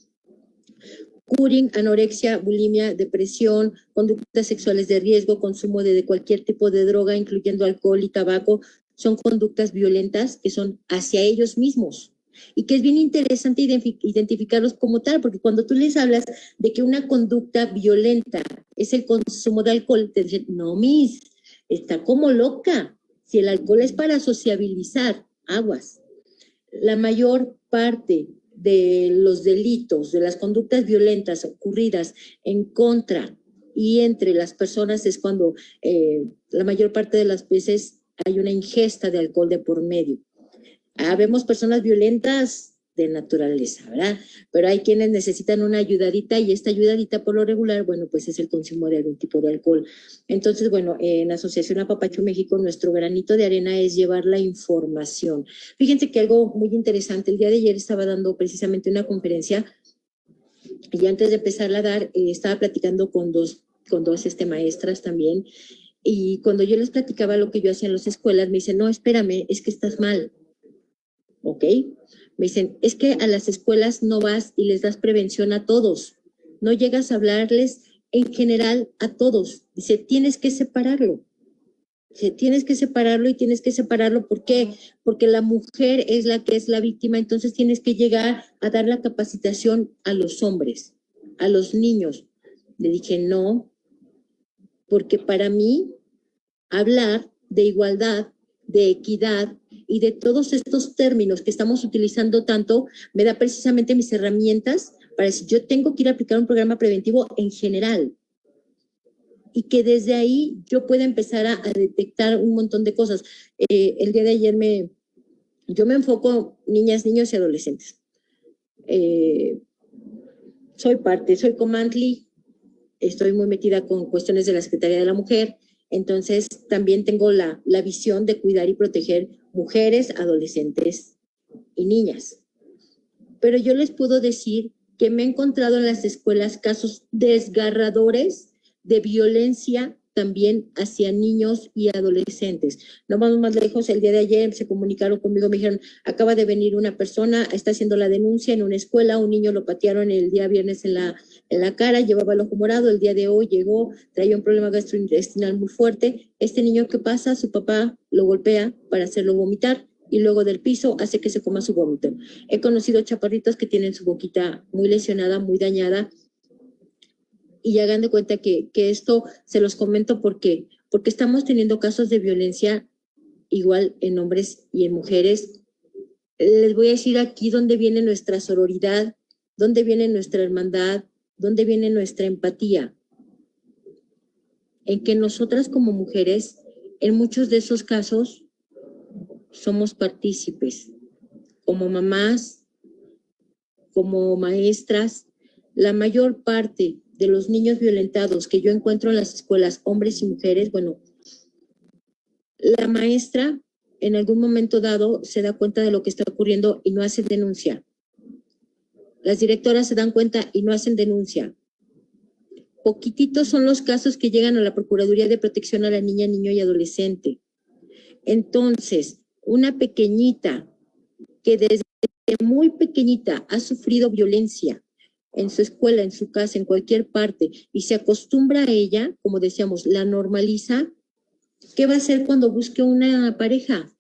Cutting, anorexia, bulimia, depresión, conductas sexuales de riesgo, consumo de cualquier tipo de droga, incluyendo alcohol y tabaco, son conductas violentas que son hacia ellos mismos. Y que es bien interesante identificarlos como tal, porque cuando tú les hablas de que una conducta violenta es el consumo de alcohol, te dicen, no, miss, está como loca. Si el alcohol es para sociabilizar, aguas. La mayor parte de los delitos, de las conductas violentas ocurridas en contra y entre las personas es cuando la mayor parte de las veces hay una ingesta de alcohol de por medio. Habemos personas violentas de naturaleza, ¿verdad? Pero hay quienes necesitan una ayudadita y esta ayudadita por lo regular, bueno, pues es el consumo de algún tipo de alcohol. Entonces, bueno, en Asociación Apapacho México, nuestro granito de arena es llevar la información. Fíjense que algo muy interesante, el día de ayer estaba dando precisamente una conferencia y antes de empezarla a dar, estaba platicando con dos maestras también, y cuando yo les platicaba lo que yo hacía en las escuelas, me dicen, no, espérame, es que estás mal, ¿ok? Me dicen, es que a las escuelas no vas y les das prevención a todos, no llegas a hablarles en general a todos. Dice, tienes que separarlo. Dice, tienes que separarlo y tienes que separarlo. ¿Por qué? Porque la mujer es la que es la víctima, entonces tienes que llegar a dar la capacitación a los hombres, a los niños. Le dije, no, porque para mí hablar de igualdad, de equidad y de todos estos términos que estamos utilizando tanto, me da precisamente mis herramientas para decir, yo tengo que ir a aplicar un programa preventivo en general y que desde ahí yo pueda empezar a detectar un montón de cosas. El día de ayer yo me enfoco niñas, niños y adolescentes. Soy Comantli, estoy muy metida con cuestiones de la Secretaría de la Mujer, entonces también tengo la visión de cuidar y proteger mujeres, adolescentes y niñas. Pero yo les puedo decir que me he encontrado en las escuelas casos desgarradores de violencia también hacia niños y adolescentes. No vamos más lejos, el día de ayer se comunicaron conmigo, me dijeron, acaba de venir una persona, está haciendo la denuncia en una escuela, un niño lo patearon el día viernes en la cara, llevaba el ojo morado, el día de hoy llegó, traía un problema gastrointestinal muy fuerte. Este niño, ¿qué pasa? Su papá lo golpea para hacerlo vomitar y luego del piso hace que se coma su vómito. He conocido chaparritos que tienen su boquita muy lesionada, muy dañada, y hagan de cuenta que esto se los comento porque estamos teniendo casos de violencia igual en hombres y en mujeres. Les voy a decir aquí dónde viene nuestra sororidad, dónde viene nuestra hermandad, dónde viene nuestra empatía. En que nosotras como mujeres, en muchos de esos casos, somos partícipes, como mamás, como maestras. La mayor parte de los niños violentados que yo encuentro en las escuelas, hombres y mujeres, bueno, la maestra en algún momento dado se da cuenta de lo que está ocurriendo y no hace denuncia. Las directoras se dan cuenta y no hacen denuncia. Poquititos son los casos que llegan a la Procuraduría de Protección a la Niña, Niño y Adolescente. Entonces, una pequeñita que desde muy pequeñita ha sufrido violencia en su escuela, en su casa, en cualquier parte, y se acostumbra a ella, como decíamos, la normaliza, ¿qué va a hacer cuando busque una pareja?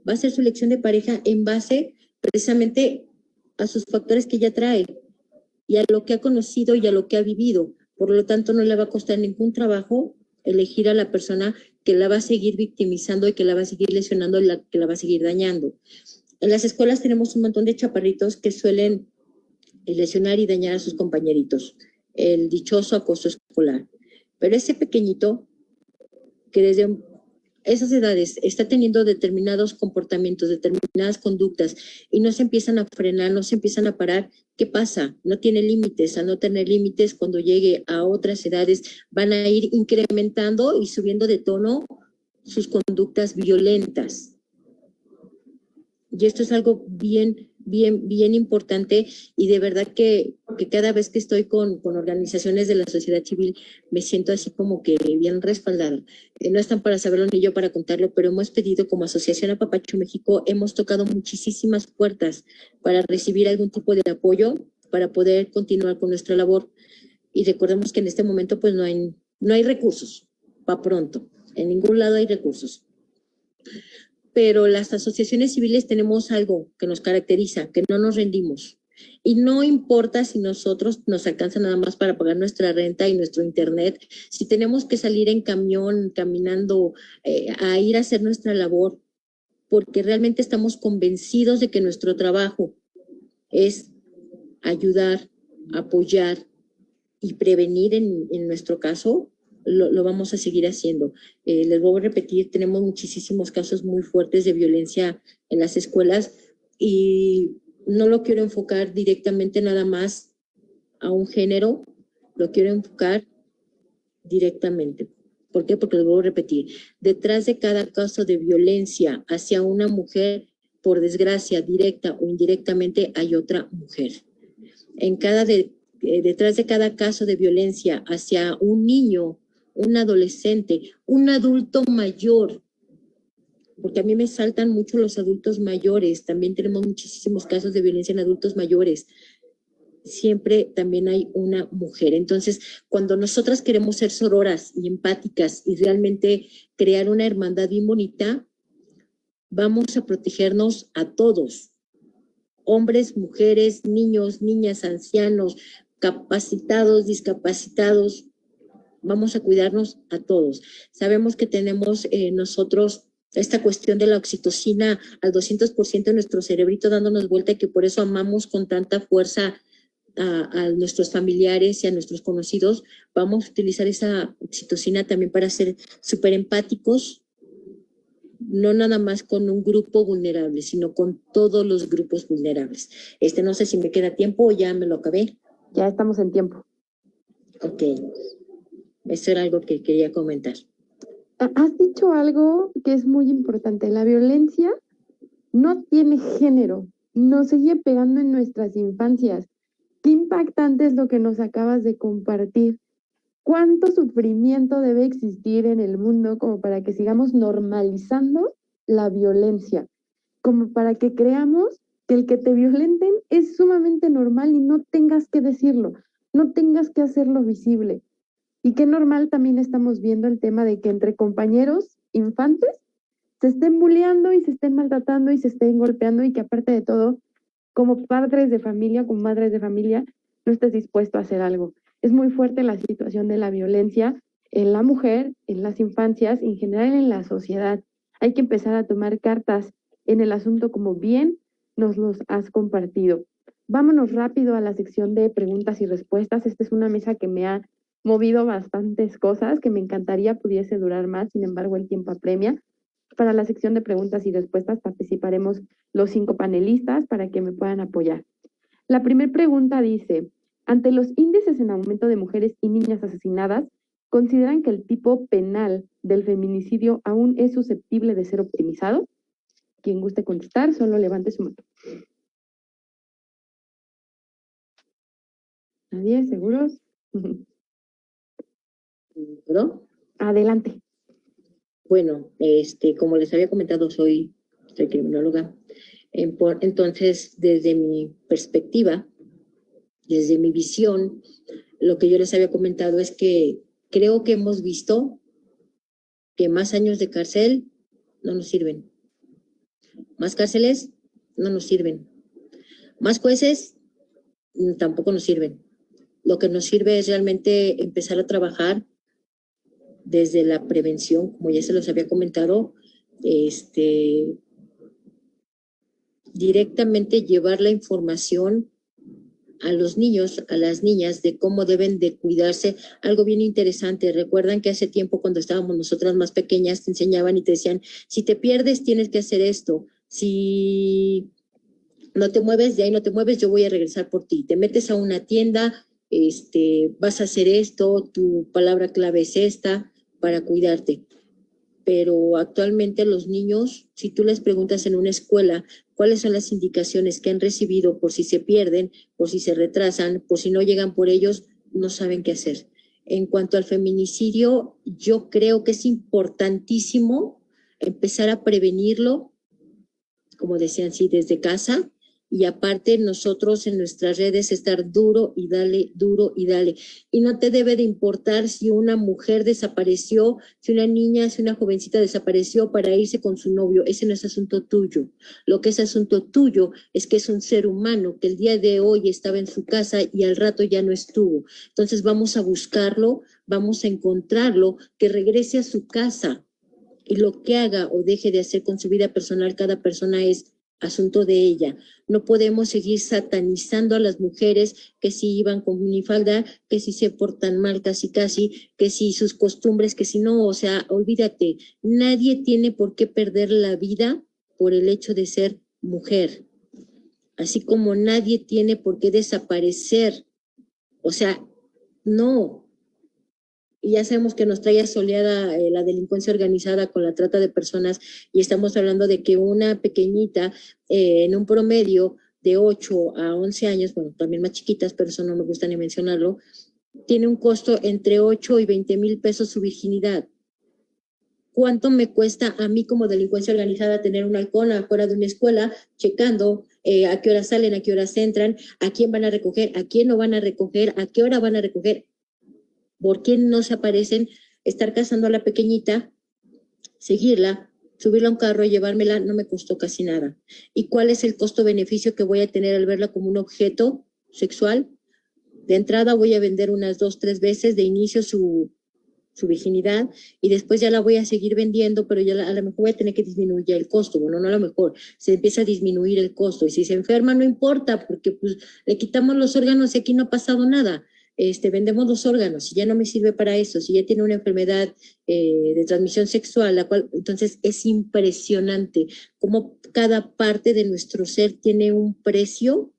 Va a hacer su elección de pareja en base precisamente a sus factores que ella trae y a lo que ha conocido y a lo que ha vivido. Por lo tanto, no le va a costar ningún trabajo elegir a la persona que la va a seguir victimizando y que la va a seguir lesionando y que la va a seguir dañando. En las escuelas tenemos un montón de chaparritos que suelen lesionar y dañar a sus compañeritos, el dichoso acoso escolar. Pero ese pequeñito que desde esas edades está teniendo determinados comportamientos, determinadas conductas y no se empiezan a frenar, no se empiezan a parar, ¿qué pasa? No tiene límites. Al no tener límites, cuando llegue a otras edades van a ir incrementando y subiendo de tono sus conductas violentas. Y esto es algo bien importante, y de verdad que cada vez que estoy con organizaciones de la sociedad civil me siento así como que bien respaldada. No están para saberlo ni yo para contarlo, pero hemos pedido como Asociación Apapacho México, hemos tocado muchísimas puertas para recibir algún tipo de apoyo para poder continuar con nuestra labor. Y recordemos que en este momento pues no hay recursos, para pronto, en ningún lado hay recursos. Pero las asociaciones civiles tenemos algo que nos caracteriza, que no nos rendimos. Y no importa si nosotros nos alcanza nada más para pagar nuestra renta y nuestro internet, si tenemos que salir en camión, caminando, a ir a hacer nuestra labor, porque realmente estamos convencidos de que nuestro trabajo es ayudar, apoyar y prevenir en nuestro caso, lo vamos a seguir haciendo. Les voy a repetir, tenemos muchísimos casos muy fuertes de violencia en las escuelas y no lo quiero enfocar directamente nada más a un género, lo quiero enfocar directamente. ¿Por qué? Porque les voy a repetir, detrás de cada caso de violencia hacia una mujer, por desgracia, directa o indirectamente, hay otra mujer. Detrás de cada caso de violencia hacia un niño, un adolescente, un adulto mayor, porque a mí me saltan mucho los adultos mayores, también tenemos muchísimos casos de violencia en adultos mayores, siempre también hay una mujer. Entonces, cuando nosotras queremos ser sororas y empáticas y realmente crear una hermandad bien bonita, vamos a protegernos a todos, hombres, mujeres, niños, niñas, ancianos, capacitados, discapacitados, vamos a cuidarnos a todos. Sabemos que tenemos nosotros esta cuestión de la oxitocina al 200% en nuestro cerebrito dándonos vuelta y que por eso amamos con tanta fuerza a nuestros familiares y a nuestros conocidos. Vamos a utilizar esa oxitocina también para ser súper empáticos, no nada más con un grupo vulnerable, sino con todos los grupos vulnerables. No sé si me queda tiempo o ya me lo acabé. Ya estamos en tiempo. Ok, eso era algo que quería comentar. Has dicho algo que es muy importante. La violencia no tiene género, nos sigue pegando en nuestras infancias. Qué impactante es lo que nos acabas de compartir. ¿Cuánto sufrimiento debe existir en el mundo como para que sigamos normalizando la violencia? Como para que creamos que el que te violenten es sumamente normal y no tengas que decirlo, no tengas que hacerlo visible. Y qué normal también estamos viendo el tema de que entre compañeros infantes se estén bulleando y se estén maltratando y se estén golpeando y que aparte de todo, como padres de familia, como madres de familia, no estés dispuesto a hacer algo. Es muy fuerte la situación de la violencia en la mujer, en las infancias, en general en la sociedad. Hay que empezar a tomar cartas en el asunto como bien nos los has compartido. Vámonos rápido a la sección de preguntas y respuestas. Esta es una mesa que me ha movido bastantes cosas, que me encantaría pudiese durar más, sin embargo el tiempo apremia. Para la sección de preguntas y respuestas participaremos los 5 panelistas para que me puedan apoyar. La primera pregunta dice, ante los índices en aumento de mujeres y niñas asesinadas, ¿consideran que el tipo penal del feminicidio aún es susceptible de ser optimizado? Quien guste contestar, solo levante su mano. ¿Nadie? ¿Seguros? ¿No? Adelante. Bueno, como les había comentado, soy criminóloga. Entonces, desde mi perspectiva, desde mi visión, lo que yo les había comentado es que creo que hemos visto que más años de cárcel no nos sirven. Más cárceles no nos sirven. Más jueces tampoco nos sirven. Lo que nos sirve es realmente empezar a trabajar desde la prevención, como ya se los había comentado, directamente llevar la información a los niños, a las niñas, de cómo deben de cuidarse. Algo bien interesante, recuerdan que hace tiempo cuando estábamos nosotras más pequeñas te enseñaban y te decían, si te pierdes tienes que hacer esto, si no te mueves, de ahí no te mueves, yo voy a regresar por ti. Te metes a una tienda, vas a hacer esto, tu palabra clave es esta, para cuidarte. Pero actualmente los niños, si tú les preguntas en una escuela cuáles son las indicaciones que han recibido por si se pierden, por si se retrasan, por si no llegan por ellos, no saben qué hacer. En cuanto al feminicidio, yo creo que es importantísimo empezar a prevenirlo, como decían, sí, desde casa, y aparte nosotros en nuestras redes estar duro y dale. Y no te debe de importar si una mujer desapareció, si una niña, si una jovencita desapareció para irse con su novio. Ese no es asunto tuyo. Lo que es asunto tuyo es que es un ser humano que el día de hoy estaba en su casa y al rato ya no estuvo. Entonces vamos a buscarlo, vamos a encontrarlo, que regrese a su casa. Y lo que haga o deje de hacer con su vida personal cada persona es asunto de ella. No podemos seguir satanizando a las mujeres que si iban con minifalda, que si se portan mal casi, que si sus costumbres, que si no, o sea, olvídate, nadie tiene por qué perder la vida por el hecho de ser mujer, así como nadie tiene por qué desaparecer, o sea, no. Y ya sabemos que nos trae asoleada la delincuencia organizada con la trata de personas, y estamos hablando de que una pequeñita en un promedio de 8 a 11 años, bueno, también más chiquitas, pero eso no me gusta ni mencionarlo, tiene un costo entre 8 y 20 mil pesos su virginidad. ¿Cuánto me cuesta a mí como delincuencia organizada tener un halcón afuera de una escuela checando a qué horas salen, a qué horas entran, a quién van a recoger, a quién no van a recoger, a qué hora van a recoger? ¿Por qué no se aparecen? Estar cazando a la pequeñita, seguirla, subirla a un carro y llevármela no me costó casi nada. ¿Y cuál es el costo-beneficio que voy a tener al verla como un objeto sexual? De entrada voy a vender unas 2, 3 veces de inicio su virginidad, y después ya la voy a seguir vendiendo, pero ya a lo mejor voy a tener que disminuir ya el costo. Bueno, no a lo mejor, se empieza a disminuir el costo, y si se enferma no importa, porque pues le quitamos los órganos y aquí no ha pasado nada. Vendemos los órganos, si ya no me sirve para eso, si ya tiene una enfermedad de transmisión sexual, la cual, entonces es impresionante cómo cada parte de nuestro ser tiene un precio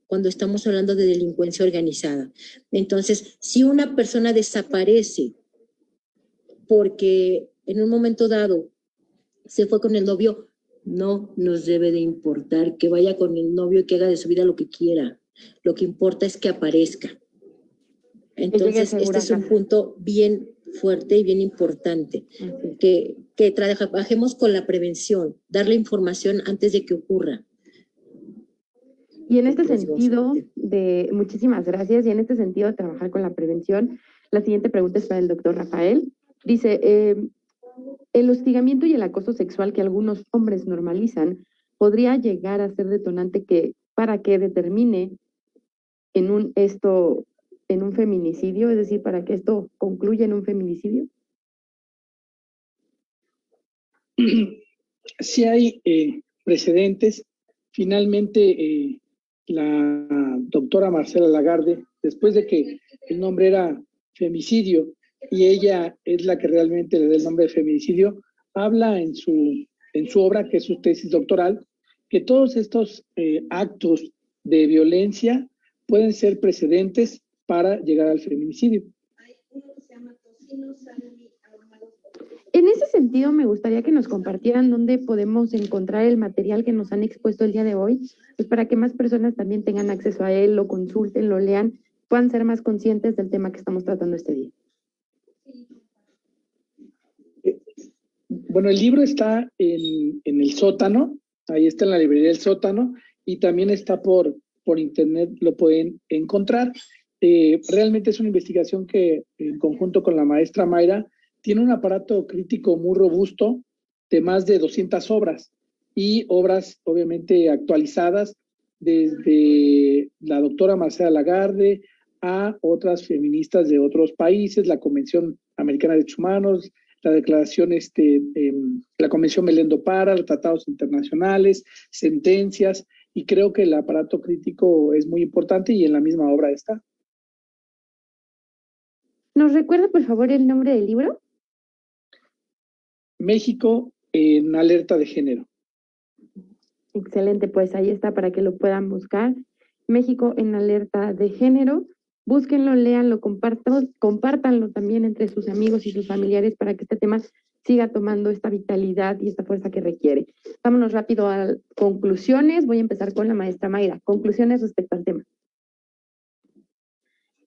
cuando estamos hablando de delincuencia organizada. Entonces, si una persona desaparece porque en un momento dado se fue con el novio, no nos debe de importar que vaya con el novio y que haga de su vida lo que quiera. Lo que importa es que aparezca. Entonces, este es un punto bien fuerte y bien importante, que trabajemos con la prevención, darle información antes de que ocurra. Y en este sentido, muchísimas gracias, y en este sentido de trabajar con la prevención, la siguiente pregunta es para el doctor Rafael. Dice, el hostigamiento y el acoso sexual que algunos hombres normalizan podría llegar a ser detonante para que determine en un feminicidio, es decir, para que esto concluya en un feminicidio. Sí hay precedentes. Finalmente, la doctora Marcela Lagarde, después de que el nombre era femicidio y ella es la que realmente le da el nombre de feminicidio, habla en su obra, que es su tesis doctoral, que todos estos actos de violencia pueden ser precedentes para llegar al feminicidio. En ese sentido, me gustaría que nos compartieran dónde podemos encontrar el material que nos han expuesto el día de hoy, pues para que más personas también tengan acceso a él, lo consulten, lo lean, puedan ser más conscientes del tema que estamos tratando este día. Bueno, el libro está en el sótano, ahí está en la librería del sótano, y también está por internet, lo pueden encontrar. Realmente es una investigación que, en conjunto con la maestra Mayra, tiene un aparato crítico muy robusto de más de 200 obras, y obras obviamente actualizadas desde la doctora Marcela Lagarde a otras feministas de otros países, la Convención Americana de Derechos Humanos, la declaración, la Convención Belén do Pará, los tratados internacionales, sentencias, y creo que el aparato crítico es muy importante y en la misma obra está. ¿Nos recuerda, por favor, el nombre del libro? México en alerta de género. Excelente, pues ahí está para que lo puedan buscar. México en alerta de género. Búsquenlo, léanlo, compártanlo también entre sus amigos y sus familiares para que este tema siga tomando esta vitalidad y esta fuerza que requiere. Vámonos rápido a conclusiones. Voy a empezar con la maestra Mayra. Conclusiones respecto al tema.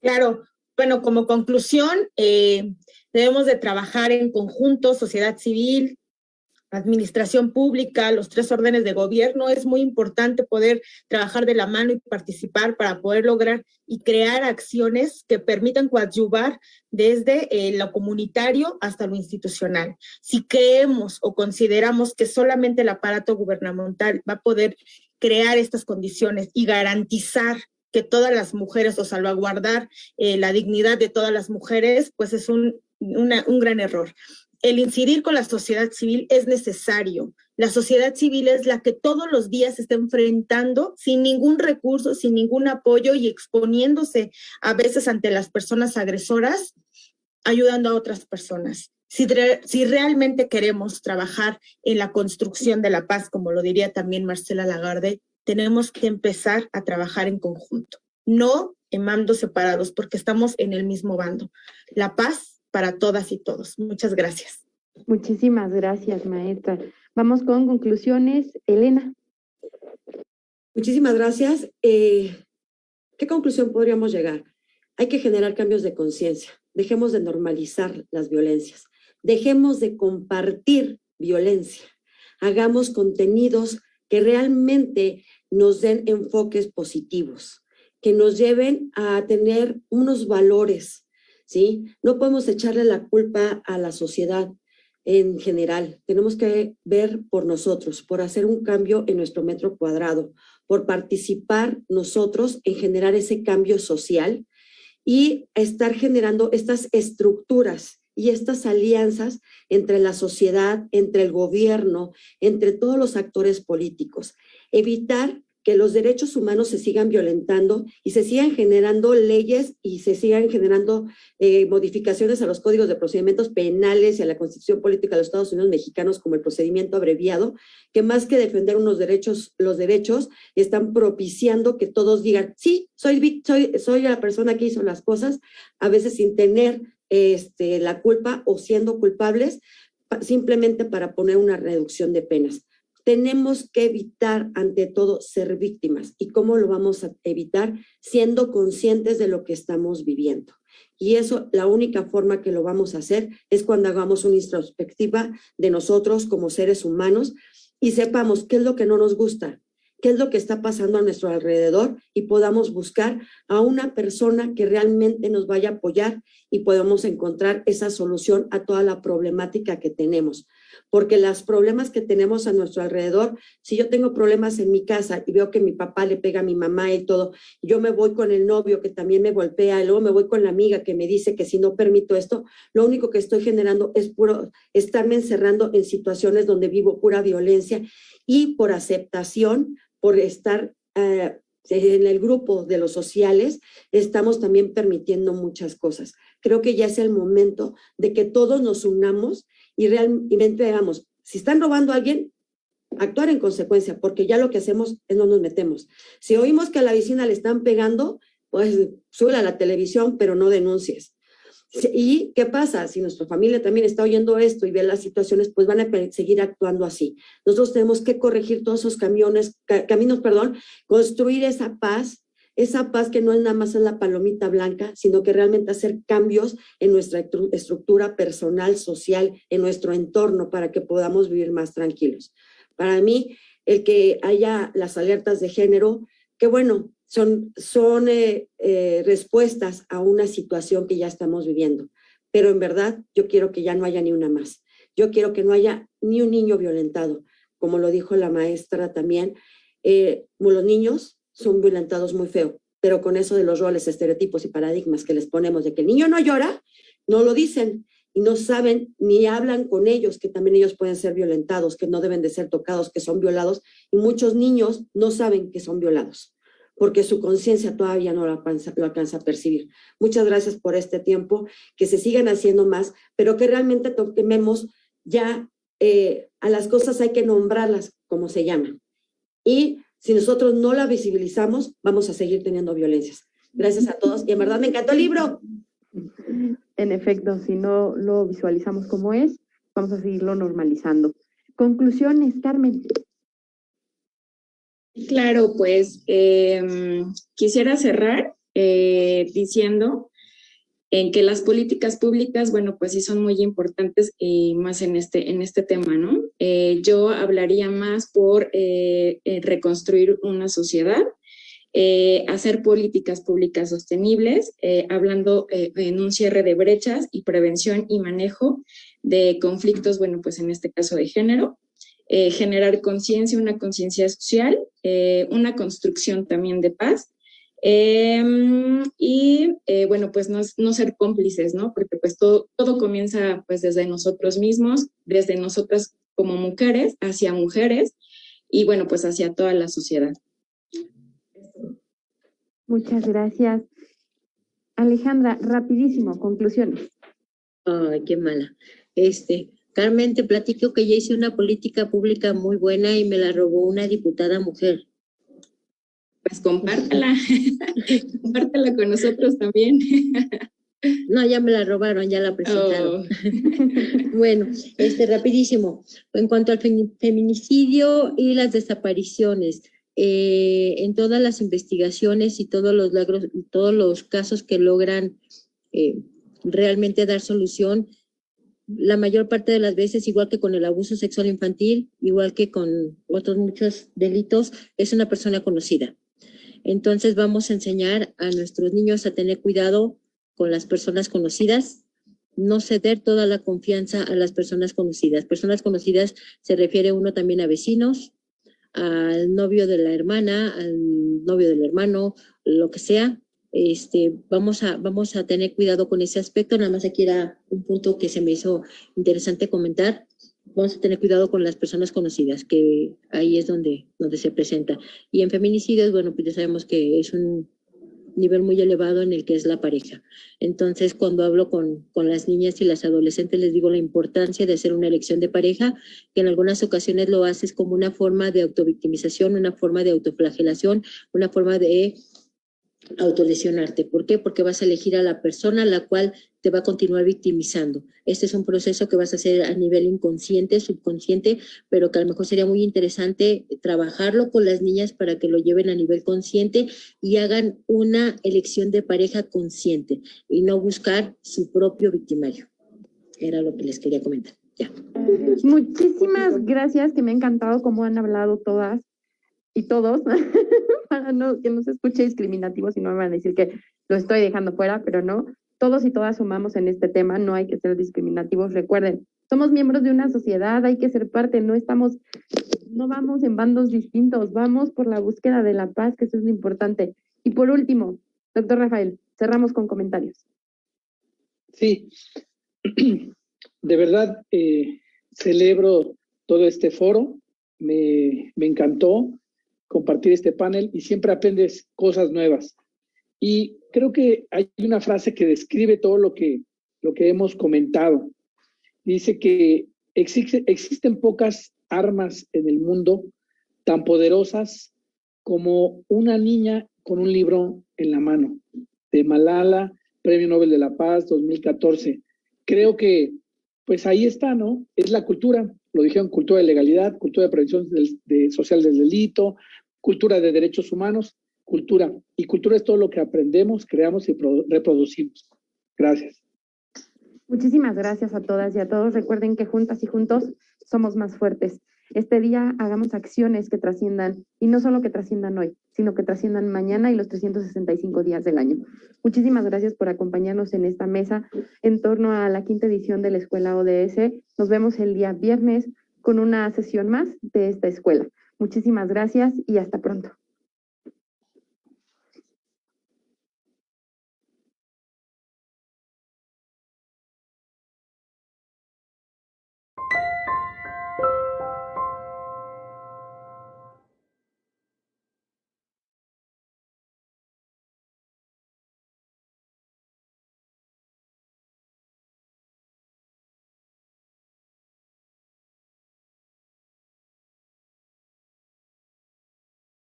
Claro, bueno, como conclusión, debemos de trabajar en conjunto, sociedad civil, administración pública, los 3 órdenes de gobierno. Es muy importante poder trabajar de la mano y participar para poder lograr y crear acciones que permitan coadyuvar desde lo comunitario hasta lo institucional. Si creemos o consideramos que solamente el aparato gubernamental va a poder crear estas condiciones y garantizar que todas las mujeres o salvaguardar la dignidad de todas las mujeres, pues es un gran error. el incidir con la sociedad civil es necesario. La sociedad civil es la que todos los días se está enfrentando sin ningún recurso, sin ningún apoyo y exponiéndose a veces ante las personas agresoras, ayudando a otras personas. Si realmente queremos trabajar en la construcción de la paz, como lo diría también Marcela Lagarde, tenemos que empezar a trabajar en conjunto, no en bandos separados, porque estamos en el mismo bando. La paz para todas y todos. Muchas gracias. Muchísimas gracias, maestra. Vamos con conclusiones. Elena. Muchísimas gracias. ¿Qué conclusión podríamos llegar? Hay que generar cambios de conciencia. Dejemos de normalizar las violencias. Dejemos de compartir violencia. Hagamos contenidos que realmente nos den enfoques positivos, que nos lleven a tener unos valores, ¿sí? No podemos echarle la culpa a la sociedad en general. Tenemos que ver por nosotros, por hacer un cambio en nuestro metro cuadrado, por participar nosotros en generar ese cambio social y estar generando estas estructuras y estas alianzas entre la sociedad, entre el gobierno, entre todos los actores políticos. Evitar que los derechos humanos se sigan violentando y se sigan generando leyes y se sigan generando modificaciones a los códigos de procedimientos penales y a la Constitución Política de los Estados Unidos Mexicanos, como el procedimiento abreviado, que más que defender los derechos están propiciando que todos digan, sí, soy la persona que hizo las cosas, a veces sin tener la culpa o siendo culpables, simplemente para poner una reducción de penas. Tenemos que evitar, ante todo, ser víctimas. ¿Y cómo lo vamos a evitar? Siendo conscientes de lo que estamos viviendo. Y eso, la única forma que lo vamos a hacer es cuando hagamos una introspectiva de nosotros como seres humanos y sepamos qué es lo que no nos gusta, qué es lo que está pasando a nuestro alrededor y podamos buscar a una persona que realmente nos vaya a apoyar y podamos encontrar esa solución a toda la problemática que tenemos. Porque los problemas que tenemos a nuestro alrededor, si yo tengo problemas en mi casa y veo que mi papá le pega a mi mamá y todo, yo me voy con el novio que también me golpea y luego me voy con la amiga que me dice que si no permito esto, lo único que estoy generando es estarme encerrando en situaciones donde vivo pura violencia y por aceptación, por estar en el grupo de los sociales, estamos también permitiendo muchas cosas. Creo que ya es el momento de que todos nos unamos y realmente veamos, si están robando a alguien, actuar en consecuencia, porque ya lo que hacemos es no nos metemos. Si oímos que a la vecina le están pegando, pues sube a la televisión, pero no denuncies. ¿Y qué pasa? Si nuestra familia también está oyendo esto y ve las situaciones, pues van a seguir actuando así. Nosotros tenemos que corregir todos esos caminos, construir esa paz que no es nada más la palomita blanca, sino que realmente hacer cambios en nuestra estructura personal, social, en nuestro entorno, para que podamos vivir más tranquilos. Para mí, el que haya las alertas de género, que bueno, son respuestas a una situación que ya estamos viviendo. Pero en verdad, yo quiero que ya no haya ni una más. Yo quiero que no haya ni un niño violentado. Como lo dijo la maestra también, los niños son violentados muy feo, pero con eso de los roles, estereotipos y paradigmas que les ponemos de que el niño no llora, no lo dicen y no saben ni hablan con ellos, que también ellos pueden ser violentados, que no deben de ser tocados, que son violados, y muchos niños no saben que son violados, porque su conciencia todavía no lo alcanza a percibir. Muchas gracias por este tiempo, que se sigan haciendo más, pero que realmente tomemos ya a las cosas hay que nombrarlas como se llaman. Y si nosotros no la visibilizamos, vamos a seguir teniendo violencias. Gracias a todos y en verdad me encantó el libro. En efecto, si no lo visualizamos como es, vamos a seguirlo normalizando. Conclusiones, Carmen. Claro, pues quisiera cerrar diciendo en que las políticas públicas, bueno, pues sí son muy importantes y más en este tema, ¿no? Yo hablaría más por reconstruir una sociedad, hacer políticas públicas sostenibles, hablando en un cierre de brechas y prevención y manejo de conflictos, bueno, pues en este caso de género, generar conciencia, una conciencia social, una construcción también de paz, Bueno, pues no ser cómplices, ¿no? Porque pues todo comienza pues desde nosotros mismos, desde nosotras como mujeres, hacia mujeres, y bueno, pues hacia toda la sociedad. Muchas gracias. Alejandra, rapidísimo, conclusiones. Ay, qué mala. Carmen, te platico que ya hice una política pública muy buena y me la robó una diputada mujer. Pues compártela, compártela con nosotros también. No, ya me la robaron, ya la presentaron. Oh. Bueno, rapidísimo. En cuanto al feminicidio y las desapariciones, en todas las investigaciones y todos los logros, todos los casos que logran realmente dar solución, la mayor parte de las veces, igual que con el abuso sexual infantil, igual que con otros muchos delitos, es una persona conocida. Entonces vamos a enseñar a nuestros niños a tener cuidado con las personas conocidas, no ceder toda la confianza a las personas conocidas. Personas conocidas se refiere uno también a vecinos, al novio de la hermana, al novio del hermano, lo que sea. Vamos a tener cuidado con ese aspecto. Nada más aquí era un punto que se me hizo interesante comentar. Vamos a tener cuidado con las personas conocidas, que ahí es donde se presenta. Y en feminicidios, bueno, pues ya sabemos que es un nivel muy elevado en el que es la pareja. Entonces, cuando hablo con las niñas y las adolescentes, les digo la importancia de hacer una elección de pareja, que en algunas ocasiones lo haces como una forma de autovictimización, una forma de autoflagelación, una forma de autolesionarte. ¿Por qué? Porque vas a elegir a la persona a la cual te va a continuar victimizando. Este es un proceso que vas a hacer a nivel inconsciente, subconsciente, pero que a lo mejor sería muy interesante trabajarlo con las niñas para que lo lleven a nivel consciente y hagan una elección de pareja consciente y no buscar su propio victimario. Era lo que les quería comentar. Ya. Muchísimas gracias, que me ha encantado cómo han hablado todas y todos, para que no se escuche discriminativo, si no me van a decir que lo estoy dejando fuera, pero no. Todos y todas sumamos en este tema, no hay que ser discriminativos. Recuerden, somos miembros de una sociedad, hay que ser parte, no vamos en bandos distintos, vamos por la búsqueda de la paz, que eso es lo importante. Y por último, doctor Rafael, cerramos con comentarios. Sí, de verdad celebro todo este foro, me encantó compartir este panel y siempre aprendes cosas nuevas. Y creo que hay una frase que describe todo lo que hemos comentado. Dice que existen pocas armas en el mundo tan poderosas como una niña con un libro en la mano. De Malala, Premio Nobel de la Paz 2014. Creo que pues ahí está, ¿no? Es la cultura, lo dijeron, cultura de legalidad, cultura de prevención social del delito, cultura de derechos humanos, cultura. Y cultura es todo lo que aprendemos, creamos y reproducimos. Gracias. Muchísimas gracias a todas y a todos. Recuerden que juntas y juntos somos más fuertes. Este día hagamos acciones que trasciendan, y no solo que trasciendan hoy, sino que trasciendan mañana y los 365 días del año. Muchísimas gracias por acompañarnos en esta mesa en torno a la 5ª edición de la Escuela ODS. Nos vemos el día viernes con una sesión más de esta escuela. Muchísimas gracias y hasta pronto.